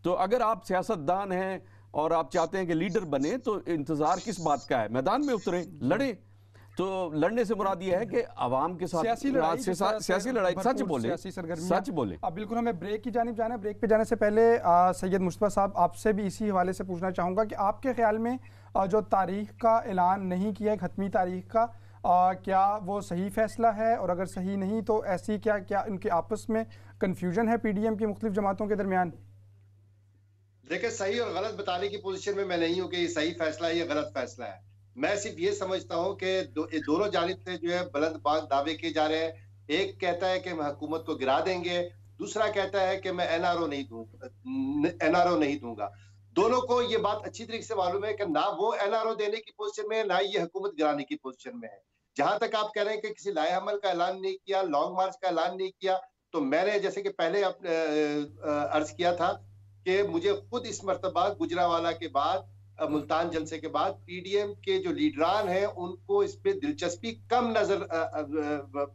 तो अगर आप सियासतदान हैं और आप चाहते हैं कि लीडर बने तो इंतज़ार किस बात का है? मैदान में उतरें, लड़ें। तो लड़ने से मुराद ये है कि आवाम के साथ सियासी लड़ाई सच बोले। अब बिल्कुल हमें ब्रेक की जानिब जाना है। ब्रेक पे जाने से पहले सैयद मुस्तफ़ा साहब, आपसे भी इसी हवाले से पूछना चाहूँगा कि आपके ख्याल में जो तारीख का ऐलान नहीं किया, एक हतमी तारीख का, क्या वो सही फैसला है? और अगर सही नहीं तो ऐसी क्या उनके आपस में कन्फ्यूजन है PDM की मुख्तलिफ जमातों के दरमियान? देखिए, सही और गलत बताने की पोजीशन में मैं नहीं हूँ कि ये सही फैसला है या गलत फैसला है। मैं सिर्फ ये समझता हूँ कि दोनों जानिब से जो है बुलंद बाग दावे किए जा रहे हैं। एक कहता है कि मैं हुकूमत को गिरा देंगे, दूसरा कहता है कि मैं NRO नहीं दूंगा। दोनों को ये बात अच्छी तरीके से मालूम है कि ना वो NRO देने की पोजीशन में है, ना ये हुकूमत गिराने की पोजीशन में है। जहां तक आप कह रहे हैं कि किसी लाए अमल का ऐलान नहीं किया, लॉन्ग मार्च का ऐलान नहीं किया, तो मैंने जैसे कि पहले अर्ज किया था कि मुझे खुद इस मर्तबा गुजरावाला के बाद, मुल्तान जलसे के बाद PDM के जो लीडरान हैं उनको इस पे दिलचस्पी कम नजर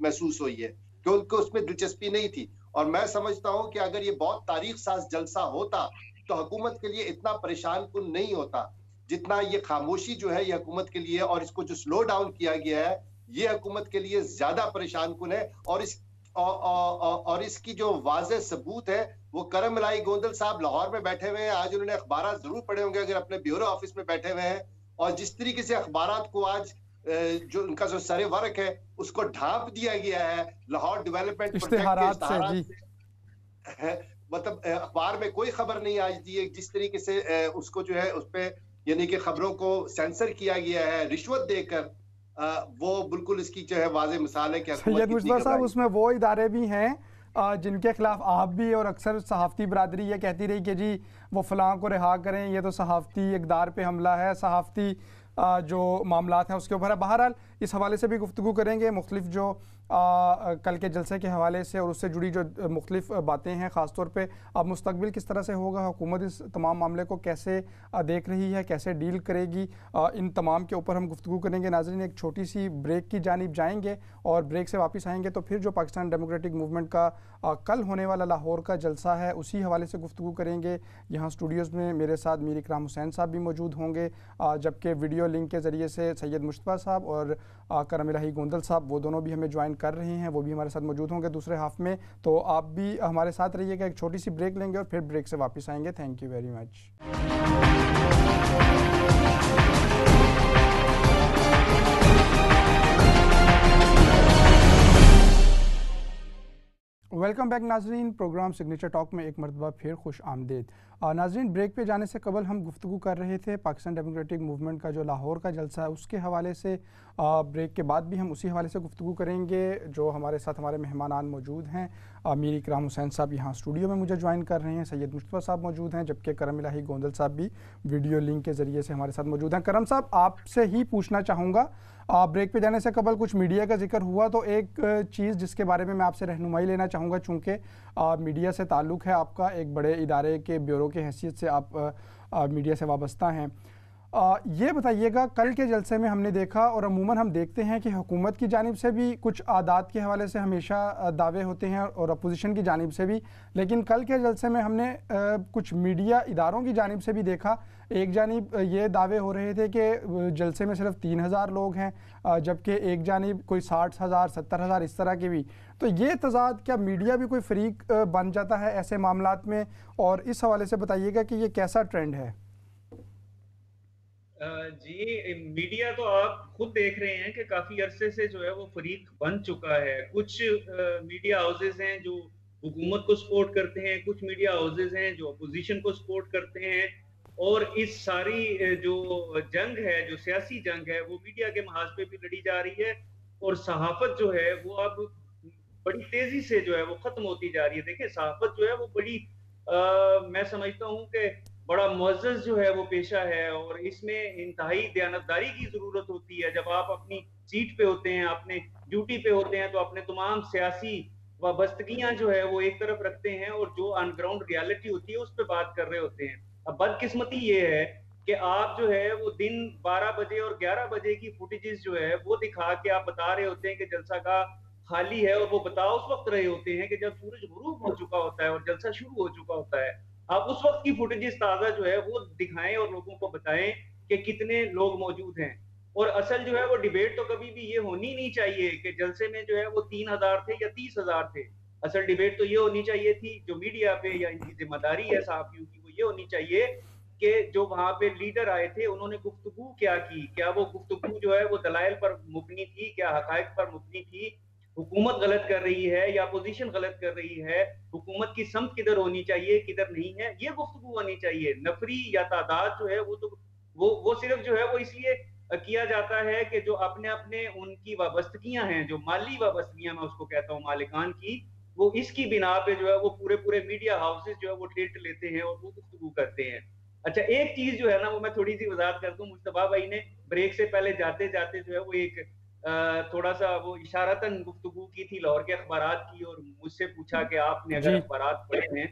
महसूस हुई है कि उनको उसमें दिलचस्पी नहीं थी। और मैं समझता हूं कि अगर ये बहुत तारीख साज जलसा होता तो हुकूमत के लिए इतना परेशान कुन नहीं होता जितना ये खामोशी जो है ये हुकूमत के लिए, और इसको जो स्लो डाउन किया गया है ये हुकूमत के लिए ज्यादा परेशान कुन है। और इसकी जो वाज़ेह सबूत है वो करम इलाही गोंदल साहब लाहौर में बैठे हुए हैं। आज उन्होंने अखबार जरूर पढ़े होंगे अगर अपने ब्यूरो ऑफिस में बैठे हुए हैं, और जिस तरीके से अखबारात को आज जो उनका जो सरे वर्क है उसको ढांप दिया गया है लाहौर डेवलपमेंट इश्तिहारात से, मतलब अखबार में कोई खबर नहीं आज दी है, जिस तरीके से उसको जो है उस पे यानी कि खबरों को सेंसर किया गया है रिश्वत देकर, वो बिल्कुल इसकी जो है वाज़ेह मिसाल है कि सैयद मुस्तफा साहब, उसमें वो इदारे भी हैं जिनके खिलाफ आप भी और अक्सर सहाफ़ती बरादरी ये कहती रही कि जी वो फ़लाँ को रिहा करें, ये तो सहाफ़ती इक़दार पे हमला है, सहाफ़ती जो मामलात हैं उसके ऊपर है। बहरहाल इस हवाले से भी गुफ्तगू करेंगे, मुख्तलिफ जो कल के जलसे के हवाले से और उससे जुड़ी जो मुख्तलिफ बातें हैं, ख़ास तौर पे अब मुस्तकबिल किस तरह से होगा, हुकूमत इस तमाम मामले को कैसे देख रही है, कैसे डील करेगी, इन तमाम के ऊपर हम गुफ्तगू करेंगे। नाज़रीन, एक छोटी सी ब्रेक की जानिब जाएंगे और ब्रेक से वापस आएंगे तो फिर जो पाकिस्तान डेमोक्रेटिक मूवमेंट का कल होने वाला लाहौर का जलसा है उसी हवाले से गुफ्तगू करेंगे। यहाँ स्टूडियोज़ में मेरे साथ मीर इकराम हुसैन साहब भी मौजूद होंगे, जबकि वीडियो लिंक के ज़रिए से सैयद मुस्तफ़ा साहब और करम इलाही गोंदल साहब वो दोनों भी हमें ज्वाइन कर रहे हैं, वो भी हमारे साथ मौजूद होंगे दूसरे हाफ में। तो आप भी हमारे साथ रहिएगा, एक छोटी सी ब्रेक लेंगे और फिर ब्रेक से वापस आएंगे। Thank you very much. Welcome back नाजरीन। प्रोग्राम सिग्नेचर टॉक में एक मरतबा फिर खुश आमदेद। नाजरीन, ब्रेक पे जाने से कबल हम गुफ्तगू कर रहे थे पाकिस्तान डेमोक्रेटिक मूवमेंट का जो लाहौर का जलसा है उसके हवाले से। ब्रेक के बाद भी हम उसी हवाले से गुफ्तगू करेंगे। जो हमारे साथ हमारे मेहमानान मौजूद हैं, मीर इकराम हुसैन साहब यहाँ स्टूडियो में मुझे ज्वाइन कर रहे हैं, सैयद मुस्तफ़ा साहब मौजूद हैं, जबकि करम इलाही गोंदल साहब भी वीडियो लिंक के ज़रिए से हमारे साथ मौजूद हैं। करम साहब, आपसे ही पूछना चाहूँगा, ब्रेक पे जाने से कबल कुछ मीडिया का जिक्र हुआ, तो एक चीज़ जिसके बारे में मैं आपसे रहनुमाई लेना चाहूँगा, चूँकि मीडिया से ताल्लुक़ है आपका, एक बड़े इदारे के ब्यूरो की हैसियत से आप मीडिया से वाबस्ता हैं। ये बताइएगा, कल के जलसे में हमने देखा और अमूमन हम देखते हैं कि हुकूमत की जानिब से भी कुछ आदात के हवाले से हमेशा दावे होते हैं और अपोजिशन की जानिब से भी, लेकिन कल के जलसे में हमने कुछ मीडिया इदारों की जानिब से भी देखा। एक जानिब ये दावे हो रहे थे कि जलसे में सिर्फ 3000 लोग हैं, जबकि एक जानिब कोई 60,000 70,000 इस तरह के भी। तो ये तजाद, क्या मीडिया भी कोई फरीक बन जाता है ऐसे मामलात में? और इस हवाले से बताइएगा कि ये कैसा ट्रेंड है? जी, मीडिया तो आप खुद देख रहे हैं कि काफी अरसे से जो है वो फरीक बन चुका है। कुछ मीडिया हाउसेज हैं जो हुकूमत को सपोर्ट करते हैं, कुछ मीडिया हाउसेज हैं जो अपोजिशन को सपोर्ट करते हैं, और इस सारी जो जंग है, जो सियासी जंग है, वो मीडिया के महाज पे भी लड़ी जा रही है, और सहाफत जो है वो अब बड़ी तेजी से जो है वो खत्म होती जा रही है। देखिए, सहाफत जो है वो बड़ी मैं समझता हूँ कि बड़ा मुअज़्ज़ज़ जो है वो पेशा है, और इसमें इंतहाई दयानतदारी की जरूरत होती है। जब आप अपनी सीट पे होते हैं, अपने ड्यूटी पे होते हैं, तो अपने तमाम सियासी वाबस्तगियां जो है वो एक तरफ रखते हैं, और जो ऑन ग्राउंड रियलिटी होती है उस पर बात कर रहे होते हैं। अब बदकिस्मती ये है कि आप जो है वो दिन 12 बजे और 11 बजे की फुटेजेस जो है वो दिखा के आप बता रहे होते हैं कि जलसा का खाली है, और वो बता उस वक्त रहे होते हैं कि जब सूरज गुरूब हो चुका होता है और जलसा शुरू हो चुका होता है। आप उस वक्त की फुटेजेस ताजा जो है वो दिखाएं और लोगों को बताएं कि कितने लोग मौजूद हैं। और असल जो है वो डिबेट तो कभी भी ये होनी नहीं चाहिए कि जलसे में जो है वो 3000 थे या 30,000 थे। असल डिबेट तो ये होनी चाहिए थी, जो मीडिया पे या इनकी जिम्मेदारी है सहाफियों की, वो ये होनी चाहिए कि जो वहां पे लीडर आए थे उन्होंने गुफ्तगू क्या की, क्या वो गुफ्तगू जो है वो दलाइल पर मुबनी थी, क्या हकायक पर मुबनी थी, हुकूमत गलत कर रही है या अपोजिशन गलत कर रही है, हुकूमत की समत किधर होनी चाहिए किधर नहीं है, ये गुफ्तगू होनी चाहिए। नफरी या तादाद जो है वो तो वो सिर्फ जो है वो इसलिए किया जाता है कि जो अपने अपने उनकी वाबस्तगियां हैं, जो माली वाबस्तगियां मैं उसको कहता हूँ मालिकान की, वो इसकी बिना पे जो है वो पूरे मीडिया हाउसेज जो है वो टिल्ट लेते हैं और वो गुफ्तगू करते हैं। अच्छा, एक चीज जो है ना वो मैं थोड़ी सी वजाहत कर दूं, मुस्तफा भाई ने ब्रेक से पहले जाते जाते जो है वो एक थोड़ा सा वो इशारतन गुफ्तगू की थी लाहौर के अखबारात की, और मुझसे पूछा कि आपने अगर अखबारात पढ़े हैं।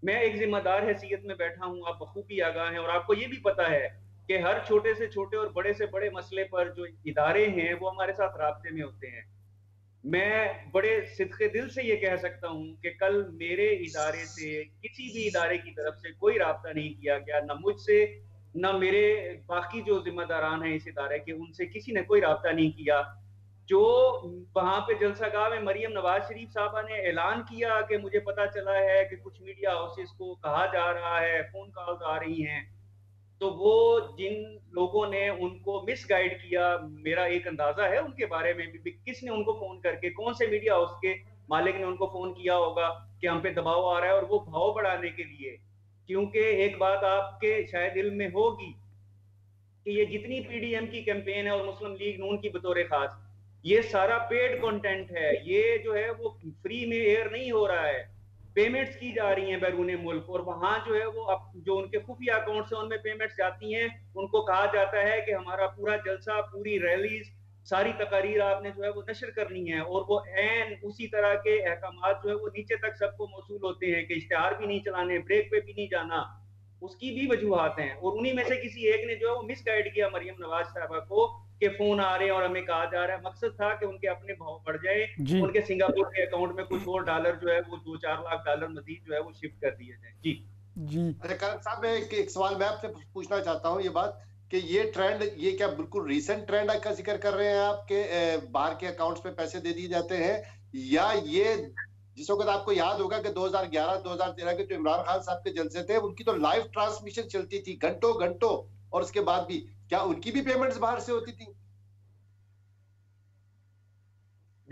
मैं एक जिम्मेदार हैसियत में बैठा हूँ, आप बखूबी आगाह हैं, और आपको ये भी पता है कि हर छोटे से छोटे और बड़े से बड़े मसले पर जो इदारे हैं वो हमारे साथ राब्ते में होते हैं। मैं बड़े सिद्के दिल से ये कह सकता हूँ कि कल मेरे इदारे से किसी भी इदारे की तरफ से कोई राब्ता नहीं किया गया, ना मुझसे ना मेरे बाकी जो जिम्मेदारान हैं इस इदारे के, उनसे किसी ने कोई राब्ता नहीं किया। जो वहां पे जलसागाह में मरियम नवाज शरीफ साहबा ने ऐलान किया कि मुझे पता चला है कि कुछ मीडिया हाउसेस को कहा जा रहा है, फोन कॉल्स आ रही हैं, तो वो जिन लोगों ने उनको मिसगाइड किया, मेरा एक अंदाजा है उनके बारे में भी, किसने उनको फोन करके, कौन से मीडिया हाउस के मालिक ने उनको फोन किया होगा कि हम पे दबाव आ रहा है, और वो भाव बढ़ाने के लिए। क्योंकि एक बात आपके शायद दिल में होगी कि ये जितनी पीडीएम की कैंपेन है और मुस्लिम लीग नून की बतौर खास, ये सारा पेड कंटेंट है, ये जो है वो फ्री में एयर नहीं हो रहा है, पेमेंट्स की जा रही हैं बैरून मुल्क, और वहां जो है वो जो उनके खुफिया अकाउंट से उनमें पेमेंट्स जाती हैं, उनको कहा जाता है कि हमारा पूरा जलसा, पूरी रैलीज, सारी तकारीर आपने जो है वो नशर करनी है, और वो एन उसी तरह के अहकामात जो है वो नीचे तक सबको मौसूल होते हैं कि इश्तिहार भी नहीं चलाने, ब्रेक पे भी नहीं जाना, उसकी भी वजूहात हैं। और उन्हीं में से किसी एक ने जो है वो मिसगाइड किया मरियम नवाज साहबा को कि फोन आ रहे हैं और हमें कहा जा रहा है। मकसद था कि उनके अपने भाव बढ़ जाए, उनके सिंगापुर के अकाउंट में कुछ और डॉलर जो है वो 2-4 लाख डॉलर मजीद जो है वो शिफ्ट कर दिए जाए। जी। अच्छा करम साहब, मैं एक सवाल मैं आपसे पूछना चाहता हूँ, ये बात कि ये ट्रेंड, ये क्या बिल्कुल रीसेंट ट्रेंड का जिक्र कर रहे हैं आपके बाहर के अकाउंट्स पे पैसे दे दिए जाते हैं, या ये जिस वक्त आपको याद होगा कि 2011-2013 के जो इमरान खान साहब के जलसे थे उनकी तो लाइव ट्रांसमिशन चलती थी घंटों, और उसके बाद भी क्या उनकी भी पेमेंट्स बाहर से होती थी?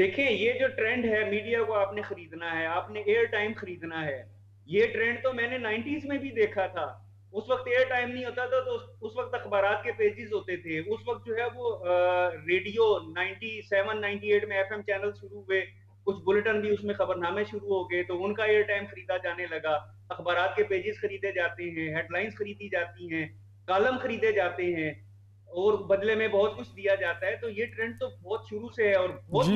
देखें, ये जो ट्रेंड है, मीडिया को आपने खरीदना है, आपने एयर टाइम खरीदना है, ये ट्रेंड तो मैंने 90s में भी देखा था। उस वक्त एयर टाइम नहीं होता था, तो उस वक्त अखबारात के पेजेस होते थे। उस वक्त जो है वो रेडियो 97 98 में FM चैनल शुरू हुए, कुछ बुलेटिन भी उसमें खबरनामे शुरू हो गए, तो उनका एयर टाइम खरीदा जाने लगा। अखबारात के पेजेस खरीदे जाते हैं, हेडलाइंस खरीदी जाती हैं, कॉलम खरीदे जाते हैं और बदले में बहुत कुछ दिया जाता है। तो ये ट्रेंड तो बहुत शुरू से है और बहुत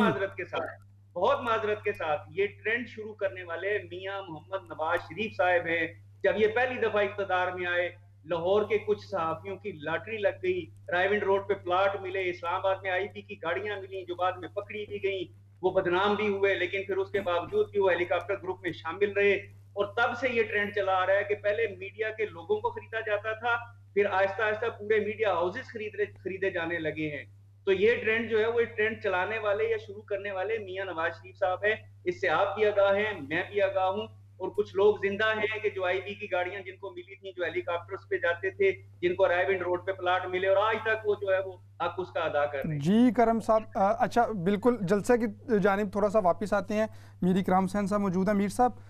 माजरत के साथ ये ट्रेंड शुरू करने वाले मियां मोहम्मद नवाज शरीफ साहब हैं। जब ये पहली दफा इख्तिदार में आए, लाहौर के कुछ सहाफियों की लॉटरी लग गई, रायविंड रोड पे प्लाट मिले, इस्लामाबाद में आईपी की गाड़ियां मिली जो बाद में पकड़ी भी गई, वो बदनाम भी हुए, लेकिन फिर उसके बावजूद भी वो हेलीकॉप्टर ग्रुप में शामिल रहे। और तब से ये ट्रेंड चला आ रहा है कि पहले मीडिया के लोगों को खरीदा जाता था, फिर आहिस्ता आहिस्ता पूरे मीडिया हाउसेस खरीदे जाने लगे हैं। तो ये ट्रेंड जो है वो ट्रेंड चलाने वाले या शुरू करने वाले मियां नवाज शरीफ साहब हैं। इससे आप भी आगाह हैं, मैं भी आगाह हूं, और कुछ लोग जिंदा हैं कि जो आईबी की गाड़ियां जिनको मिली थी, जो हेलीकॉप्टर्स पे जाते थे, जिनको रायविंड रोड पे प्लाट मिले, और आज तक वो जो है वो हक उसका अदा कर रहे हैं। जी करम साहब, अच्छा बिल्कुल जलसे की जानिब थोड़ा सा वापस आते हैं। मीर इकराम हुसैन साहब मौजूद हैं। मीर साहब,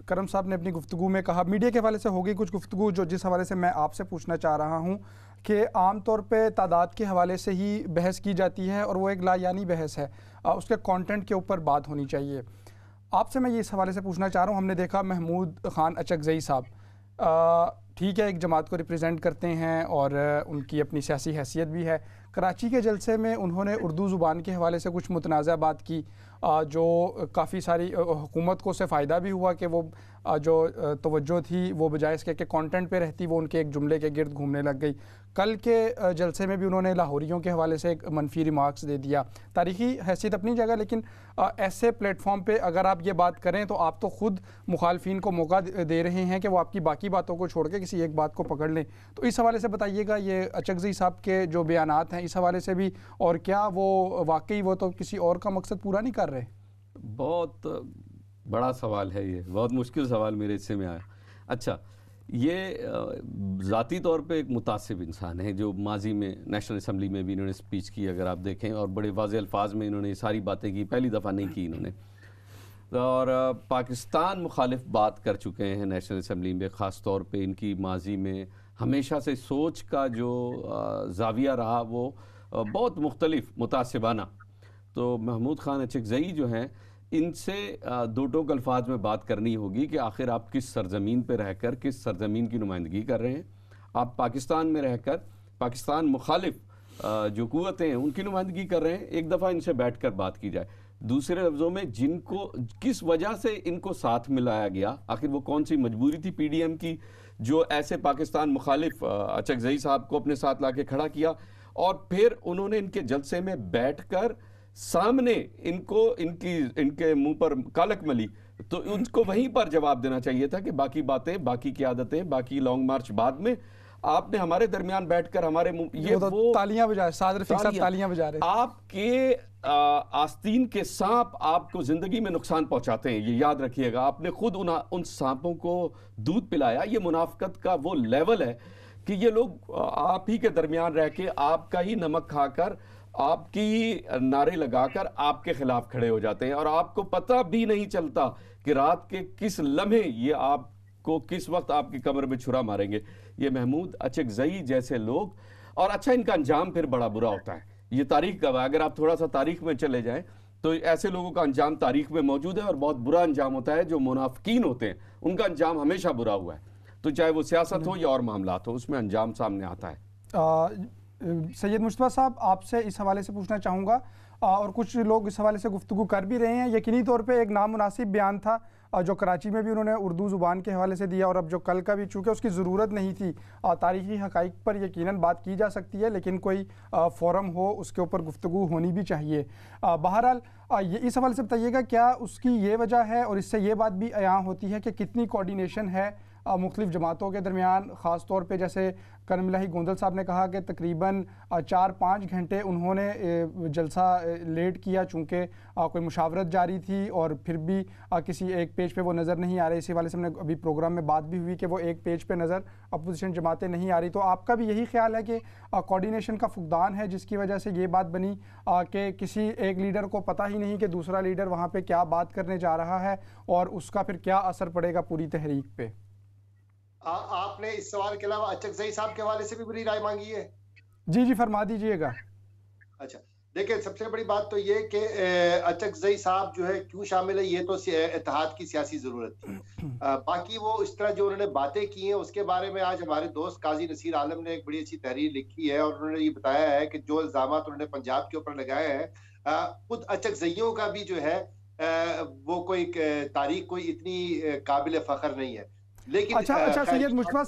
करम साहब ने अपनी गुफ्तगू में कहा, मीडिया के हवाले से होगी कुछ गुफ्तगू, जो जिस हवाले से मैं आपसे पूछना चाह रहा हूँ कि आम तौर पे तादाद के हवाले से ही बहस की जाती है और वो एक लायानी बहस है, उसके कंटेंट के ऊपर बात होनी चाहिए। आपसे मैं ये इस हवाले से पूछना चाह रहा हूँ, हमने देखा महमूद खान अचकज़ई साहब ठीक है एक जमात को रिप्रेजेंट करते हैं और उनकी अपनी सियासी हैसियत भी है। कराची के जलसे में उन्होंने उर्दू ज़ुबान के हवाले से कुछ मुतनाज़ा बात की, जो काफ़ी सारी हुकूमत को उससे फ़ायदा भी हुआ कि वो जो तवज्जो थी वो बजाय इसके कि कंटेंट पे रहती, वो उनके एक जुमले के गिर्द घूमने लग गई। कल के जलसे में भी उन्होंने लाहौरियों के हवाले से एक मनफी रिमार्क्स दे दिया। तारीख़ी हैसियत अपनी जगह, लेकिन ऐसे प्लेटफॉर्म पे अगर आप ये बात करें तो आप तो ख़ुद मुखालफिन को मौका दे रहे हैं कि वो आपकी बाकी बातों को छोड़ के किसी एक बात को पकड़ लें। तो इस हवाले से बताइएगा, ये अचकज़ई साहब के जो बयानात हैं इस हवाले से भी, और क्या वो वाकई वो तो किसी और का मकसद पूरा नहीं कर रहे? बहुत बड़ा सवाल है ये, बहुत मुश्किल सवाल मेरे हिस्से में आया। अच्छा, ये ज़ाती तौर पे एक मुतासिब इंसान है जो माजी में नेशनल असम्बली में भी इन्होंने स्पीच की, अगर आप देखें, और बड़े वाज़ेह अल्फाज में इन्होंने ये सारी बातें की, पहली दफ़ा नहीं की इन्होंने। और पाकिस्तान मुखालिफ बात कर चुके हैं नेशनल असम्बली में, ख़ास तौर पे इनकी माजी में हमेशा से सोच का जो ज़ाविया रहा वो बहुत मुख्तलिफ मुतासिबाना। तो महमूद खान अचकज़ई जो हैं, इनसे दो टोक अल्फाज में बात करनी होगी कि आखिर आप किस सरजमीन पे रहकर किस सरजमीन की नुमाइंदगी कर रहे हैं। आप पाकिस्तान में रहकर पाकिस्तान मुखालिफ जो कुव्वतें हैं उनकी नुमाइंदगी कर रहे हैं। एक दफ़ा इनसे बैठ कर बात की जाए। दूसरे लफ्ज़ों में, जिनको किस वजह से इनको साथ मिलाया गया, आखिर वो कौन सी मजबूरी थी PDM की जो ऐसे पाकिस्तान मुखालिफ अचकज़ई साहब को अपने साथ ला के खड़ा किया, और फिर उन्होंने इनके जलसे में बैठ कर सामने इनके मुंह पर कालक मली। तो उनको वहीं पर जवाब देना चाहिए था कि बाकी बातें, बाकी की आदतें, बाकी लॉन्ग मार्च बाद में, आपने हमारे दरमियान बैठकर हमारे मुंह ये वो तालियां बजा तालियां बजा रहे, आपके आस्तीन के सांप आपको जिंदगी में नुकसान पहुंचाते हैं, ये याद रखिएगा। आपने खुद उन सांपों को दूध पिलाया। ये मुनाफिकत का वो लेवल है कि ये लोग आप ही के दरमियान रह के आपका ही नमक खाकर, आपकी नारे लगाकर आपके खिलाफ खड़े हो जाते हैं, और आपको पता भी नहीं चलता कि रात के किस लम्हे ये आपको किस वक्त आपकी कमर में छुरा मारेंगे। ये महमूद अचकज़ई जैसे लोग, और अच्छा इनका अंजाम फिर बड़ा बुरा होता है। ये तारीख का, अगर आप थोड़ा सा तारीख में चले जाएं तो ऐसे लोगों का अंजाम तारीख में मौजूद है और बहुत बुरा अंजाम होता है। जो मुनाफिकीन होते हैं उनका अंजाम हमेशा बुरा हुआ है, तो चाहे वो सियासत हो या और मामलात हो, उसमें अंजाम सामने आता है। सैयद मुश्तबा साहब, आपसे इस हवाले से पूछना चाहूँगा, और कुछ लोग इस हवाले से गुफ्तगू कर भी रहे हैं। यकीनी तौर पे एक नामुनासिब बयान था जो कराची में भी उन्होंने उर्दू ज़ुबान के हवाले से दिया, और अब जो कल का भी, चूँकि उसकी ज़रूरत नहीं थी, तारीख़ी हक़ाइक़ पर यकीनन बात की जा सकती है, लेकिन कोई फ़ोरम हो उसके ऊपर गुफ्तगू होनी भी चाहिए। बहरहाल ये इस हवाले से बताइएगा, क्या उसकी ये वजह है, और इससे ये बात भी अयां होती है कि कितनी कोऑर्डिनेशन है मुख्तलिफ जमातों के दरमियान, ख़ास तौर पे जैसे कर्मलाही गोंदल साहब ने कहा कि तकरीबन 4-5 घंटे उन्होंने जलसा लेट किया चूँकि कोई मुशावरत जारी थी और फिर भी किसी एक पेज पे वो नज़र नहीं आ रहे। इसी वाले से हमने अभी प्रोग्राम में बात भी हुई कि वो एक पेज पे नज़र अपोजिशन जमातें नहीं आ रही। तो आपका भी यही ख्याल है कि कोऑर्डिनेशन का फुकदान है जिसकी वजह से ये बात बनी कि किसी एक लीडर को पता ही नहीं कि दूसरा लीडर वहाँ पे क्या बात करने जा रहा है और उसका फिर क्या असर पड़ेगा पूरी तहरीक पे? आपने इस सवाल के अलावा अचकजई साहब के हवाले से भी बुरी राय मांगी है? जी फरमा दीजिएगा। अच्छा, देखिए सबसे बड़ी बात तो ये कि अचकजई साहब जो है क्यों शामिल है, ये तो इत्तेहाद की सियासी जरूरत थी। बाकी वो इस तरह जो उन्होंने बातें की हैं उसके बारे में आज हमारे दोस्त काजी नसीर आलम ने एक बड़ी अच्छी तहरीर लिखी है और उन्होंने ये बताया है कि जो इल्जामात उन्होंने पंजाब के ऊपर लगाए हैं, खुद अचकजइयों का भी जो है वो कोई तारीख कोई इतनी काबिल फख्र नहीं है। लेकिन अच्छा सैयद मुश्तबा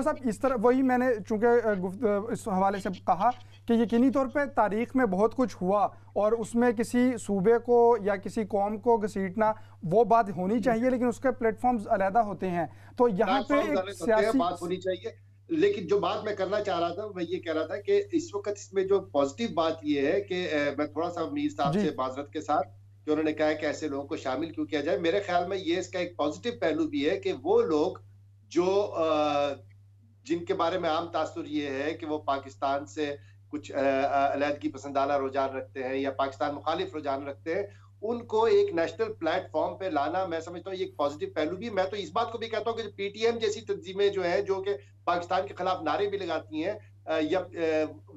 साहब इस तरह वही मैंने चूंकि इस हवाले से कहा कि यकीनी तौर पे तारीख में बहुत कुछ हुआ और उसमें किसी सूबे को या किसी कौम को घसीटना वो बात होनी चाहिए, लेकिन उसके प्लेटफॉर्म्स अलहदा होते हैं। तो यहाँ पे एक सियासी बात होनी चाहिए। लेकिन जो बात मैं करना चाह रहा था मैं ये कह रहा था कि इस वक्त इसमें जो पॉजिटिव बात ये है कि मैं थोड़ा सा मीर साहब से माजरत के साथ कि उन्होंने कहा कि ऐसे लोगों को शामिल क्यों किया जाए, मेरे ख्याल में ये इसका एक पॉजिटिव पहलू भी है कि वो लोग जो जिनके बारे में आम तासुर ये है कि वो पाकिस्तान से कुछ अलहदगी पसंदाना रुझान रखते हैं या पाकिस्तान मुखालिफ रुझान रखते हैं, उनको एक नेशनल प्लेटफॉर्म पे लाना मैं समझता हूँ ये एक पॉजिटिव पहलू भी। मैं तो इस बात को भी कहता हूँ कि पीटीएम जैसी तंजीमें जो है जो कि पाकिस्तान के खिलाफ नारे भी लगाती हैं या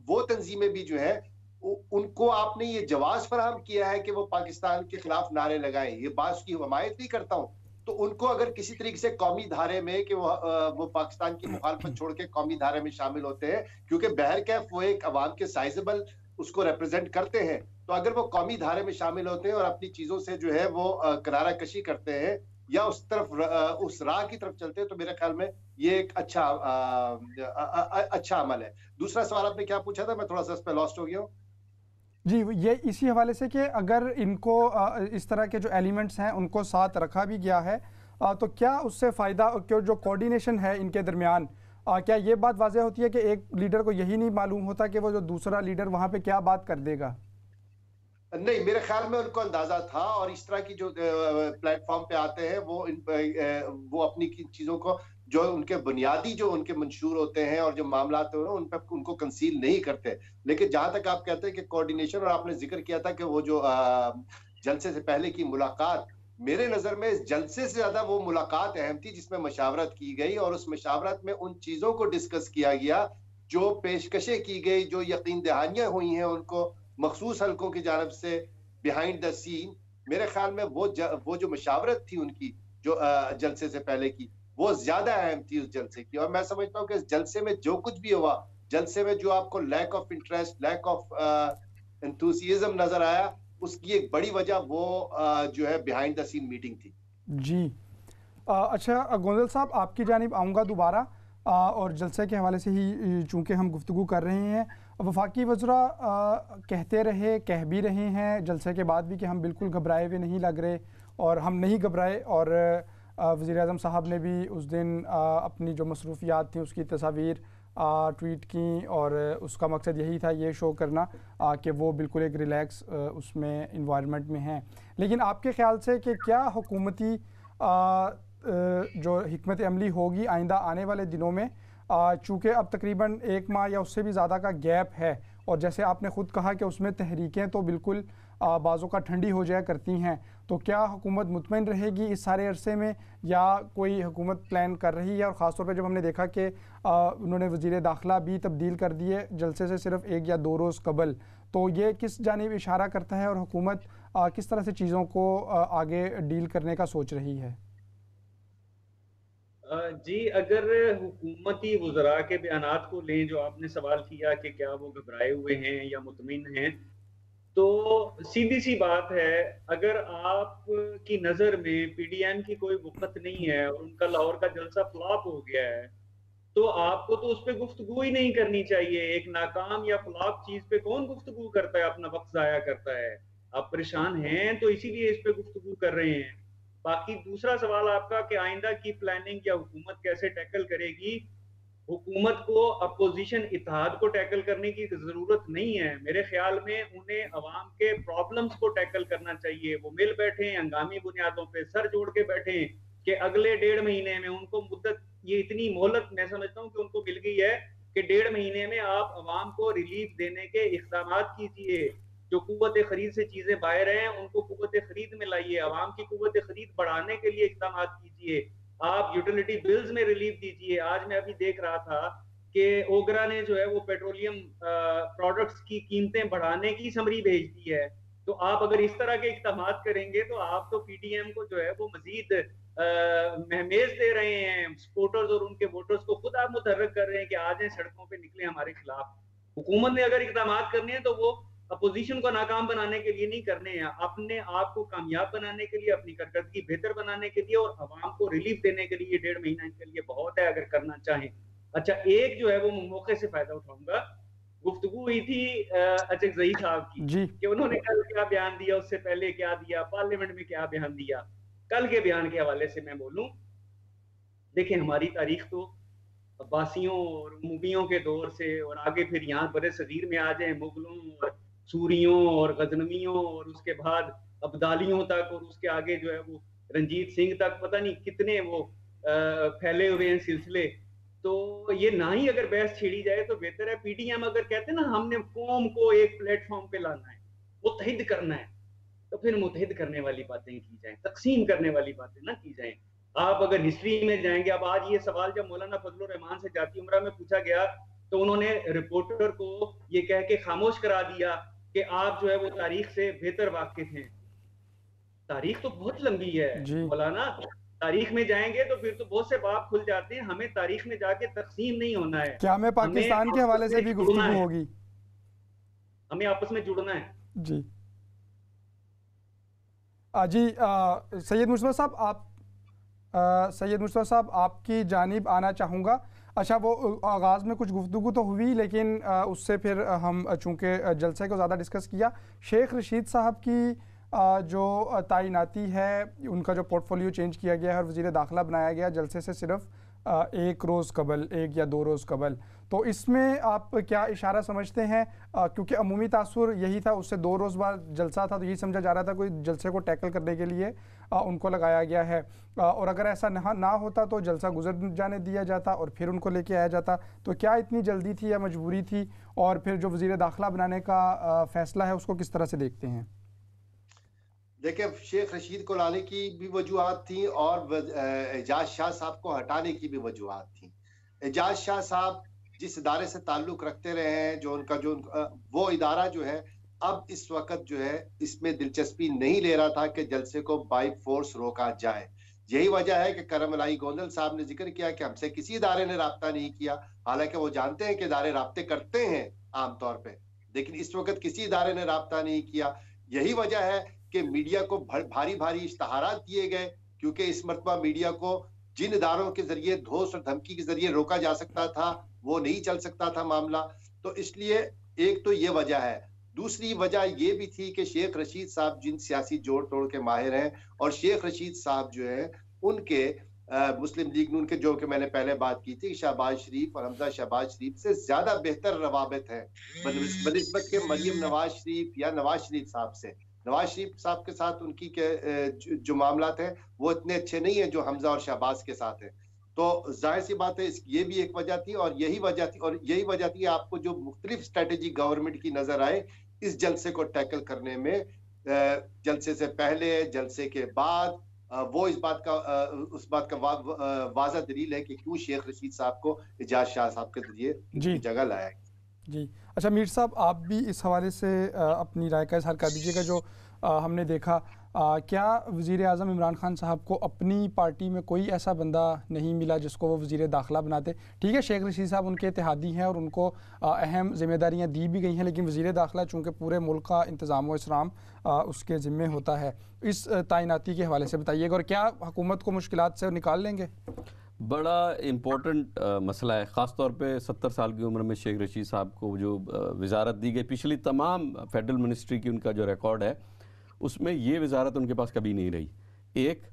वो तंजीमें भी जो है उनको आपने ये जवाब फराहम किया है कि वो पाकिस्तान के खिलाफ नारे लगाएं, ये बात उसकी हमायत भी करता हूँ। तो उनको अगर किसी तरीके से कौमी धारे में कि वो पाकिस्तान की मुखालफत छोड़ के कौमी धारे में शामिल होते हैं, क्योंकि बहरकैफ वो एक अवाम के साइजेबल उसको रिप्रेजेंट करते हैं, तो अगर वो कौमी धारे में शामिल होते हैं और अपनी चीजों से जो है वो करारा कशी करते हैं या उस तरफ उस राह की तरफ चलते हैं, तो मेरे ख्याल में ये एक अच्छा अमल है। दूसरा सवाल आपने क्या पूछा था, मैं थोड़ा सा इस पे लॉस्ट हो गया हूँ। जी, ये इसी हवाले से कि अगर इनको इस तरह के जो एलिमेंट्स हैं उनको साथ रखा भी गया है तो क्या उससे फ़ायदा, क्यों जो कोऑर्डिनेशन है इनके दरमियान, क्या ये बात वाज़ेह होती है कि एक लीडर को यही नहीं मालूम होता कि वो जो दूसरा लीडर वहाँ पे क्या बात कर देगा? नहीं, मेरे ख्याल में उनको अंदाजा था और इस तरह की जो प्लेटफॉर्म पे आते हैं वो अपनी चीज़ों को जो उनके बुनियादी जो उनके मंशूर होते हैं और जो मामला होते हैं उन पर उनको कंसील नहीं करते। लेकिन जहां तक आप कहते हैं कि कोऑर्डिनेशन, और आपने जिक्र किया था कि वो जो जलसे से पहले की मुलाकात, मेरे नजर में इस जलसे से ज्यादा वो मुलाकात अहम थी जिसमें मशावरत की गई और उस मशावरत में उन चीजों को डिस्कस किया गया जो पेशकशें की गई, जो यकीन दहानियां हुई हैं उनको मखसूस हलकों की जानब से बिहाइंड द सीन। मेरे ख्याल में वो जो मशावरत थी उनकी जो जलसे से पहले की, वो ज्यादा अहम थी उस जलसे की। और मैं समझता हूँ कि इस जलसे में जो कुछ भी हुआ, जलसे में जो आपको lack of interest, lack of enthusiasm नजर आया, उसकी एक बड़ी वजह वो जो है बिहाइंड द सीन मीटिंग थी। जी अच्छा गोंदल साहब, आपकी जानिब आऊँगा दोबारा और जलसे के हवाले से ही चूँकि हम गुफ्तगू कर रहे हैं। वफाकी वज़रा कहते रहे, कह भी रहे हैं जलसे के बाद भी कि हम बिल्कुल घबराए हुए नहीं लग रहे, और हम नहीं घबराए। और वज़ीर-ए-आज़म साहब ने भी उस दिन अपनी जो मसरूफियात थी उसकी तस्वीर ट्वीट की और उसका मकसद यही था, ये शो करना कि वो बिल्कुल एक रिलैक्स उसमें इन्वायरमेंट में हैं। लेकिन आपके ख़्याल से कि क्या हुकूमती जो हिकमत अमली होगी आइंदा आने वाले दिनों में, चूँकि अब तकरीबन 1 माह या उससे भी ज़्यादा का गैप है और जैसे आपने ख़ुद कहा कि उसमें तहरीकें तो बिल्कुल बाज़ों का ठंडी हो जाया करती हैं, तो क्या हुकूमत मुतमईन रहेगी इस सारे अरसे में या कोई हुकूमत प्लान कर रही है? और ख़ास तौर पे जब हमने देखा कि उन्होंने वज़ीर दाखिला भी तब्दील कर दिए जलसे से सिर्फ 1 या 2 रोज़ कबल, तो ये किस जानिब इशारा करता है और हुकूमत किस तरह से चीज़ों को आगे डील करने का सोच रही है? जी, अगर हुकूमती वज़रा के बयानात को लें, जो आपने सवाल किया कि क्या वो घबराए हुए हैं या मुतमिन हैं, तो सीधी सी बात है, अगर आपकी नज़र में पीडीएम की कोई वक़्त नहीं है और उनका लाहौर का जलसा फ्लॉप हो गया है, तो आपको तो उस पर गुफ्तगू ही नहीं करनी चाहिए। एक नाकाम या फ्लॉप चीज़ पे कौन गुफ्तगू करता है, अपना वक्त ज़ाया करता है? आप परेशान हैं तो इसीलिए इस पे गुफ्तगू कर रहे हैं। बाकी दूसरा सवाल आपका कि आइंदा की प्लानिंग या हुकूमत कैसे टैकल करेगी। हुकूमत को अपोजिशन इत्तेहाद को टैकल करने की जरूरत नहीं है। मेरे ख्याल में उन्हें अवाम के प्रॉब्लम्स को टैकल करना चाहिए। वो मिल बैठे हंगामी बुनियादों पे सर जोड़ के बैठे कि अगले 1.5 महीने में उनको मुद्दत, ये इतनी मोहलत मैं समझता हूँ कि उनको मिल गई है कि 1.5 महीने में आप अवाम को रिलीफ देने के इक़दाम कीजिए। जो कुव्वत खरीद से चीजें बाहर हैं उनको कुव्वत खरीद में लाइए, अवाम की कुव्वत खरीद बढ़ाने के लिए इक़दाम कीजिए। आप यूटिलिटी बिल्स में रिलीफ दीजिए। आज मैं अभी देख रहा था कि ओगरा ने जो है वो पेट्रोलियम प्रोडक्ट्स की कीमतें बढ़ाने की समरी भेज दी है। तो आप अगर इस तरह के इक़दाम करेंगे तो आप तो पीटीएम को जो है वो मजीद महमेज दे रहे हैं। सपोर्टर्स और उनके वोटर्स को खुद आप मुतहर्रिक कर रहे हैं कि आ जाएं सड़कों पे निकले हमारे खिलाफ। हुकूमत ने अगर इक़दाम करने हैं तो वो अपोजिशन को नाकाम बनाने के लिए नहीं करने हैं, अपने आप को कामयाब बनाने के लिए, अपनी कारकर्दगी बेहतर बनाने के लिए और अवाम को रिलीफ देने के लिए 1.5 महीना के लिए बहुत है अगर करना चाहें। अच्छा, एक जो है वो मौके से फायदा उठाऊंगा। गुफ्तगू हुई थी अचकजई साहब की कि उन्होंने कल क्या बयान दिया, उससे पहले क्या दिया, पार्लियामेंट में क्या बयान दिया। कल के बयान के हवाले से मैं बोलूं, देखिए हमारी तारीख तो अब्बासियों और उमवियों के दौर से और आगे फिर यहाँ बड़े सगीर में आ जाए मुगलों और सूरियों और गजनवियों और उसके बाद अब्दालियों तक और उसके आगे जो है वो रंजीत सिंह तक, पता नहीं कितने वो फैले हुए हैं सिलसिले। तो ये ना ही अगर बहस छेड़ी जाए तो बेहतर है। पीटीएम अगर कहते हैं ना हमने कौम को एक प्लेटफॉर्म पे लाना है, मुत्तहिद करना है, तो फिर मुत्तहिद करने वाली बातें की जाए, तकसीम करने वाली बातें ना की जाए। आप अगर हिस्ट्री में जाएंगे, अब आज ये सवाल जब मौलाना फजलुर रहमान से जाती उम्रा में पूछा गया तो उन्होंने रिपोर्टर को ये कह के खामोश करा दिया कि आप जो है वो तारीख से बेहतर वाकिफ हैं। तारीख तो बहुत लंबी है मौलाना, तारीख में जाएंगे तो फिर तो बहुत से बाब खुल जाते हैं। हमें तारीख में जाके तकसीम नहीं होना है। क्या हमें पाकिस्तान के हवाले से भी गुफ्तगू होगी? हमें आपस में जुड़ना है जी। सैयद मुस्तफा साहब, सैयद मुस्तफा साहब आपकी जानिब आना चाहूँगा। अच्छा, वो आगाज़ में कुछ गुफ्तगू तो हुई लेकिन उससे फिर हम चूँकि जलसे को ज़्यादा डिस्कस किया, शेख रशीद साहब की जो तैनाती है, उनका जो पोर्टफोलियो चेंज किया गया है और वज़ीर दाखिला बनाया गया जलसे से सिर्फ 1 रोज़ कबल, 1 या 2 रोज़ कबल, तो इसमें आप क्या इशारा समझते हैं? क्योंकि अमूमी तासुर यही था, उससे 2 रोज़ बाद जलसा था तो यही समझा जा रहा था कोई जलसे को टैकल करने के लिए उनको लगाया गया है, और अगर ऐसा ना होता तो जलसा गुजर जाने दिया जाता और फिर उनको लेके आया जाता। तो क्या इतनी जल्दी थी या मजबूरी थी? और फिर जो वज़ीर दाखिला बनाने का फ़ैसला है उसको किस तरह से देखते हैं? देखिए, शेख रशीद को लाने की भी वजूहात थी और एजाज शाह साहब को हटाने की भी वजूहात थी। एजाज शाह साहब जिस इदारे से ताल्लुक़ रखते रहे हैं, जो उनका वो इदारा जो है अब इस वक्त जो है इसमें दिलचस्पी नहीं ले रहा था कि जलसे को बाई फोर्स रोका जाए। यही वजह है कि करमलाई गोंदल साहब ने जिक्र किया कि हमसे किसी इदारे ने राब्ता नहीं किया, हालांकि वो जानते हैं कि इदारे राब्ते करते हैं आमतौर पे, लेकिन इस वक्त किसी इदारे ने राब्ता नहीं किया। यही वजह है कि मीडिया को भारी भारी इश्तहारात दिए गए, क्योंकि इस मरतबा मीडिया को जिन इदारों के जरिए धोस और धमकी के जरिए रोका जा सकता था वो नहीं चल सकता था मामला। तो इसलिए एक तो ये वजह है। दूसरी वजह ये भी थी कि शेख रशीद साहब जिन सियासी जोड़ तोड़ के माहिर हैं, और शेख रशीद साहब जो है उनके मुस्लिम लीग नून के, जो कि मैंने पहले बात की थी, शहबाज शरीफ और हमजा शहबाज शरीफ से ज्यादा बेहतर रवाबत है बनिस्बत के मरियम नवाज शरीफ या नवाज शरीफ साहब से। नवाज शरीफ साहब के साथ उनकी जो मामलात हैं वो इतने अच्छे नहीं है जो हमजा और शहबाज के साथ है। तो जाहिर सी बात है ये भी एक वजह थी, और यही वजह थी आपको जो मुख्तलिफ स्ट्रेटेजी गवर्नमेंट की नजर आए इस जलसे को टैकल करने में, जलसे से पहले, जलसे के बाद। वो उस बात का वाज़ह दलील है कि क्यों शेख रशीद साहब को एजाज शाह साहब के जरिए जगह लाया जी। अच्छा मीर साहब, आप भी इस हवाले से अपनी राय का इज़हार कर दीजिएगा। जो हमने देखा, क्या वज़ीर आज़म इमरान खान साहब को अपनी पार्टी में कोई ऐसा बंदा नहीं मिला जिसको वो वज़ीर दाखिला बनाते? ठीक है, शेख रशीद साहब उनके इत्तेहादी हैं और उनको अहम जिम्मेदारियां दी भी गई हैं, लेकिन वज़ीर दाखिला चूँकि पूरे मुल्क का इंतज़ाम व इसराम उसके ज़िम्मे होता है। इस तैनाती के हवाले से बताइएगा, और क्या हुकूमत को मुश्किलात से निकाल लेंगे? बड़ा इम्पोर्टेंट मसला है, ख़ास तौर पे 70 साल की उम्र में शेख रशीद साहब को जो वजारत दी गई, पिछली तमाम फेडरल मिनिस्ट्री की उनका जो रिकॉर्ड है उसमें ये वजारत उनके पास कभी नहीं रही। एक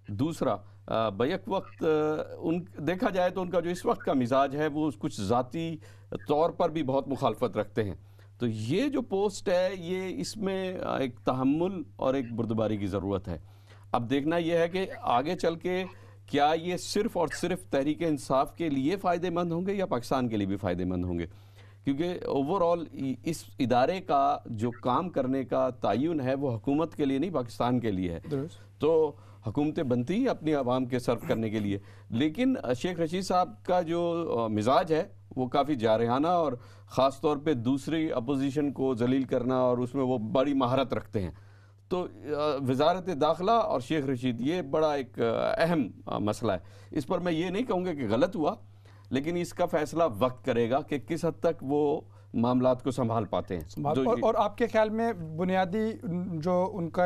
दूसरा बैक वक्त उन देखा जाए तो उनका जो इस वक्त का मिजाज है वो कुछ ज़ाती तौर पर भी बहुत मुखालफत रखते हैं। तो ये जो पोस्ट है ये इसमें एक तहम्मुल और एक बुर्दबारी की ज़रूरत है। अब देखना यह है कि आगे चल के क्या ये सिर्फ़ और सिर्फ तहरीक इंसाफ के लिए फ़ायदेमंद होंगे या पाकिस्तान के लिए भी फ़ायदेमंद होंगे, क्योंकि ओवरऑल इस इदारे का जो काम करने का तयन है वो हुकूमत के लिए नहीं पाकिस्तान के लिए है। तो हुकूमतें बनती ही अपनी आवाम के सर्व करने के लिए, लेकिन शेख रशीद साहब का जो मिजाज है वो काफ़ी जारहाना और ख़ास तौर पे दूसरी अपोजिशन को जलील करना और उसमें वो बड़ी महारत रखते हैं। तो वजारत दाखिला और शेख रशीद ये बड़ा एक अहम मसला है। इस पर मैं ये नहीं कहूँगा कि गलत हुआ, लेकिन इसका फैसला वक्त करेगा कि किस हद तक वो मामलात को संभाल पाते हैं। और आपके ख्याल में बुनियादी जो उनका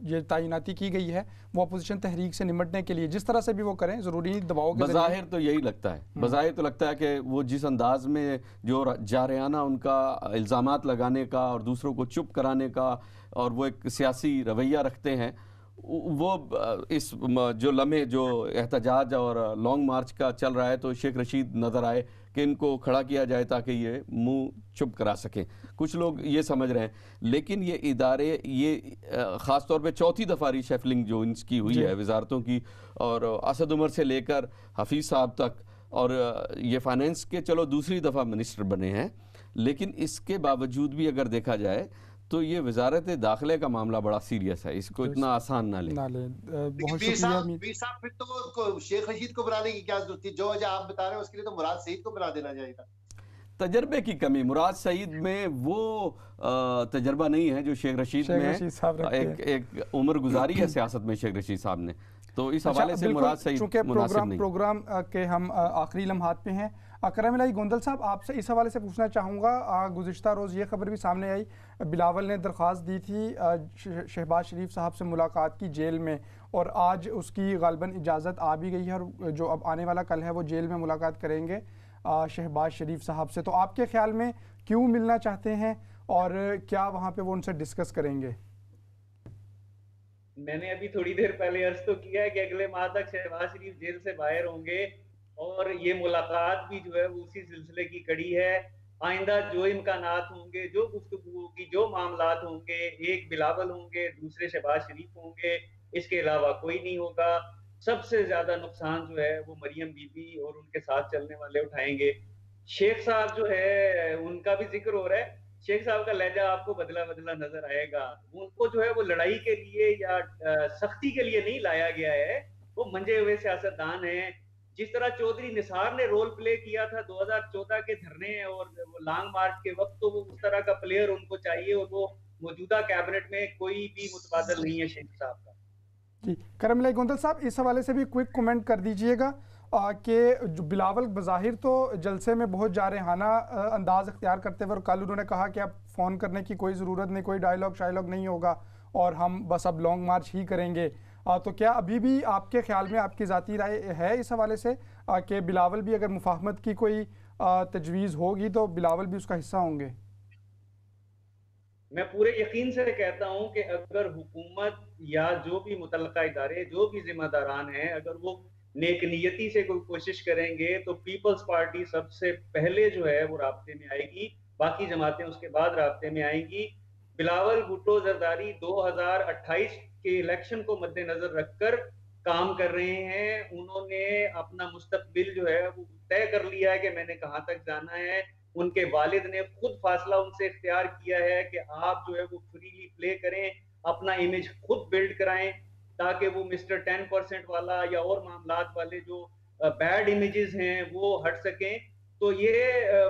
ये तैनाती की गई है वो अपोजिशन तहरीक से निमटने के लिए जिस तरह से भी वो करें, ज़रूरी दबाव के बज़ाहिर तो यही लगता है, बज़ाहिर तो लगता है कि वो जिस अंदाज में जो जारहाना उनका इल्ज़ामात लगाने का और दूसरों को चुप कराने का और वो एक सियासी रवैया रखते हैं, वो इस जो लम्हे जो एहतजाज और लॉन्ग मार्च का चल रहा है तो शेख रशीद नज़र आए कि इनको खड़ा किया जाए ताकि ये मुंह चुप करा सकें। कुछ लोग ये समझ रहे हैं, लेकिन ये इदारे ये ख़ास तौर पे चौथी दफ़ा रीशफलिंग जो इनकी हुई है वजारतों की, और असद उमर से लेकर हफीज़ साहब तक, और ये फाइनेंस के चलो दूसरी दफ़ा मिनिस्टर बने हैं, लेकिन इसके बावजूद भी अगर देखा जाए तो ये वजारत दाखिले का मामला बड़ा सीरियस है, इसको इतना आसान ना ले। बहुत शुक्रिया। फिर तो शेख रशीद को बुलाने की क्या जरूरत थी? जो वजह आप बता रहे हैं उसके लिए तो मुराद सईद को बुला देना चाहिए था। तजर्बे की कमी, मुराद सईद में वो तजर्बा नहीं है जो शेख रशीद में है। एक उम्र गुजारी है सियासत में शेख रशीद साहब ने, तो इस हवाले से मुराद सईद मुनासिब नहीं। प्रोग्राम के हम आखिरी लम्हात पे हैं। करम इलाही गोंदल साहब, आपसे इस हवाले से पूछना चाहूँगा, गुज़िश्ता रोज़ ये खबर भी सामने आई, बिलावल ने दरख्वास्त दी थी शहबाज शरीफ साहब से मुलाकात की जेल में, और आज उसकी गालिबन इजाज़त आ भी गई है, और जो अब आने वाला कल है वो जेल में मुलाकात करेंगे शहबाज शरीफ साहब से। तो आपके ख्याल में क्यों मिलना चाहते हैं और क्या वहाँ पे वो उनसे डिस्कस करेंगे? मैंने अभी थोड़ी देर पहले अर्ज तो किया है कि अगले माह तक शहबाज शरीफ जेल से बाहर होंगे, और ये मुलाकात भी जो है वो उसी सिलसिले की कड़ी है। आइंदा जो इम्कानात होंगे, जो गुफ्तगू होगी, जो मामलात होंगे, एक बिलावल होंगे, दूसरे शहबाज शरीफ होंगे, इसके अलावा कोई नहीं होगा। सबसे ज्यादा नुकसान जो है वो मरियम बीबी और उनके साथ चलने वाले उठाएंगे। शेख साहब जो है उनका भी जिक्र हो रहा है, शेख साहब का लहजा आपको बदला बदला नजर आएगा। उनको जो है वो लड़ाई के लिए या सख्ती के लिए नहीं लाया गया है, वो मंजे हुए सियासतदान हैं। जिस तरह चौधरी निसार ने रोल प्ले किया था 2014 के धरने और लॉन्ग मार्च के वक्त, तो वो उस तरह का प्लेयर उनको चाहिए, और वो मौजूदा कैबिनेट में कोई भी मुतबादल नहीं है शेख साहब का। जी, करम इलाही गोंदल साहब, इस हवाले से भी क्विक कमेंट कर दीजिएगा कि जो बिलावल बज़ाहिर तो जलसे में बहुत जारहाना अंदाज अख्तियार करते हुए, और कल उन्होंने कहा कि अब फ़ोन करने की कोई ज़रूरत नहीं, कोई डायलॉग शायलॉग नहीं होगा और हम बस अब लॉन्ग मार्च ही करेंगे, तो क्या अभी भी आपके ख्याल में आपकी ज़ाती राय है इस हवाले से कि बिलावल भी अगर मुफाहमत की कोई तजवीज़ होगी तो बिलावल भी उसका हिस्सा होंगे? मैं पूरे यकीन से कहता हूं कि अगर हुकूमत या जो भी मुतल्लका इदारे, जो भी जिम्मेदारान हैं, अगर वो नेक नियति से कोई कोशिश करेंगे तो पीपल्स पार्टी सबसे पहले जो है वो राब्ते में आएगी, बाकी जमातें उसके बाद राब्ते में आएंगी। बिलावल भुट्टो जरदारी 2028 के इलेक्शन को मद्देनजर रखकर काम कर रहे हैं। उन्होंने अपना मुस्तकबिल जो है वो तय कर लिया है कि मैंने कहाँ तक जाना है। उनके वालिद ने खुद फासला उनसे इख्तियार किया है कि आप जो है वो फ्रीली प्ले करें, अपना इमेज खुद बिल्ड कराएं, ताकि वो मिस्टर 10% वाला या और मामलात वाले जो बैड इमेजेस हैं वो हट सकें। तो ये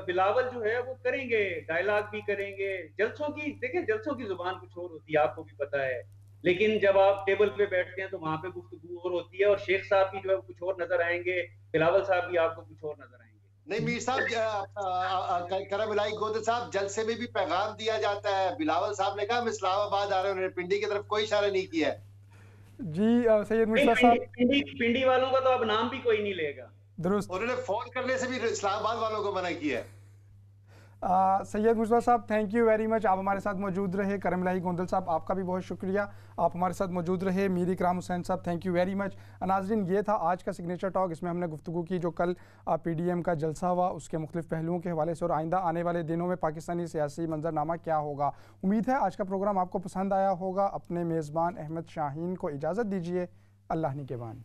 बिलावल जो है वो करेंगे, डायलॉग भी करेंगे। जलसों की देखिए, जलसों की जुबान कुछ और होती है, आपको भी पता है, लेकिन जब आप टेबल पे बैठते हैं तो वहां पे गुफ्तगू और होती है, और शेख साहब भी जो है कुछ और नजर आएंगे, बिलावल साहब भी आपको कुछ और नजर आएंगे। नहीं मीर साहब, करम इलाही गोंदल साहब, जलसे में भी पैगाम दिया जाता है। बिलावल साहब ने कहा हम इस्लामाबाद आ रहे हैं, उन्होंने पिंडी की तरफ कोई इशारा नहीं किया है। जी सैयद मिर्जा साहब, पिंडी वालों का तो अब नाम भी कोई नहीं लेगा। दुरुस्त, उन्होंने फोन करने से भी इस्लामाबाद वालों को मना किया है। सैयद मुजफ्फर साहब, थैंक यू वेरी मच, आप हमारे साथ मौजूद रहे। करम इलाही गोंदल साहब, आपका भी बहुत शुक्रिया, आप हमारे साथ मौजूद रहे। मीर इकराम हुसैन साहब, थैंक यू वेरी मच। नाज़रीन, ये था आज का सिग्नेचर टॉक। इसमें हमने गुफ्तगू की जो कल PDM का जलसा हुआ उसके मुख्तलिफ पहलुओं के हवाले से और आइंदा आने वाले दिनों में पाकिस्तानी सियासी मंजरनामा क्या होगा। उम्मीद है आज का प्रोग्राम आपको पसंद आया होगा। अपने मेज़बान अहमद शाहीन को इजाज़त दीजिए। अल्लाह निगहबान।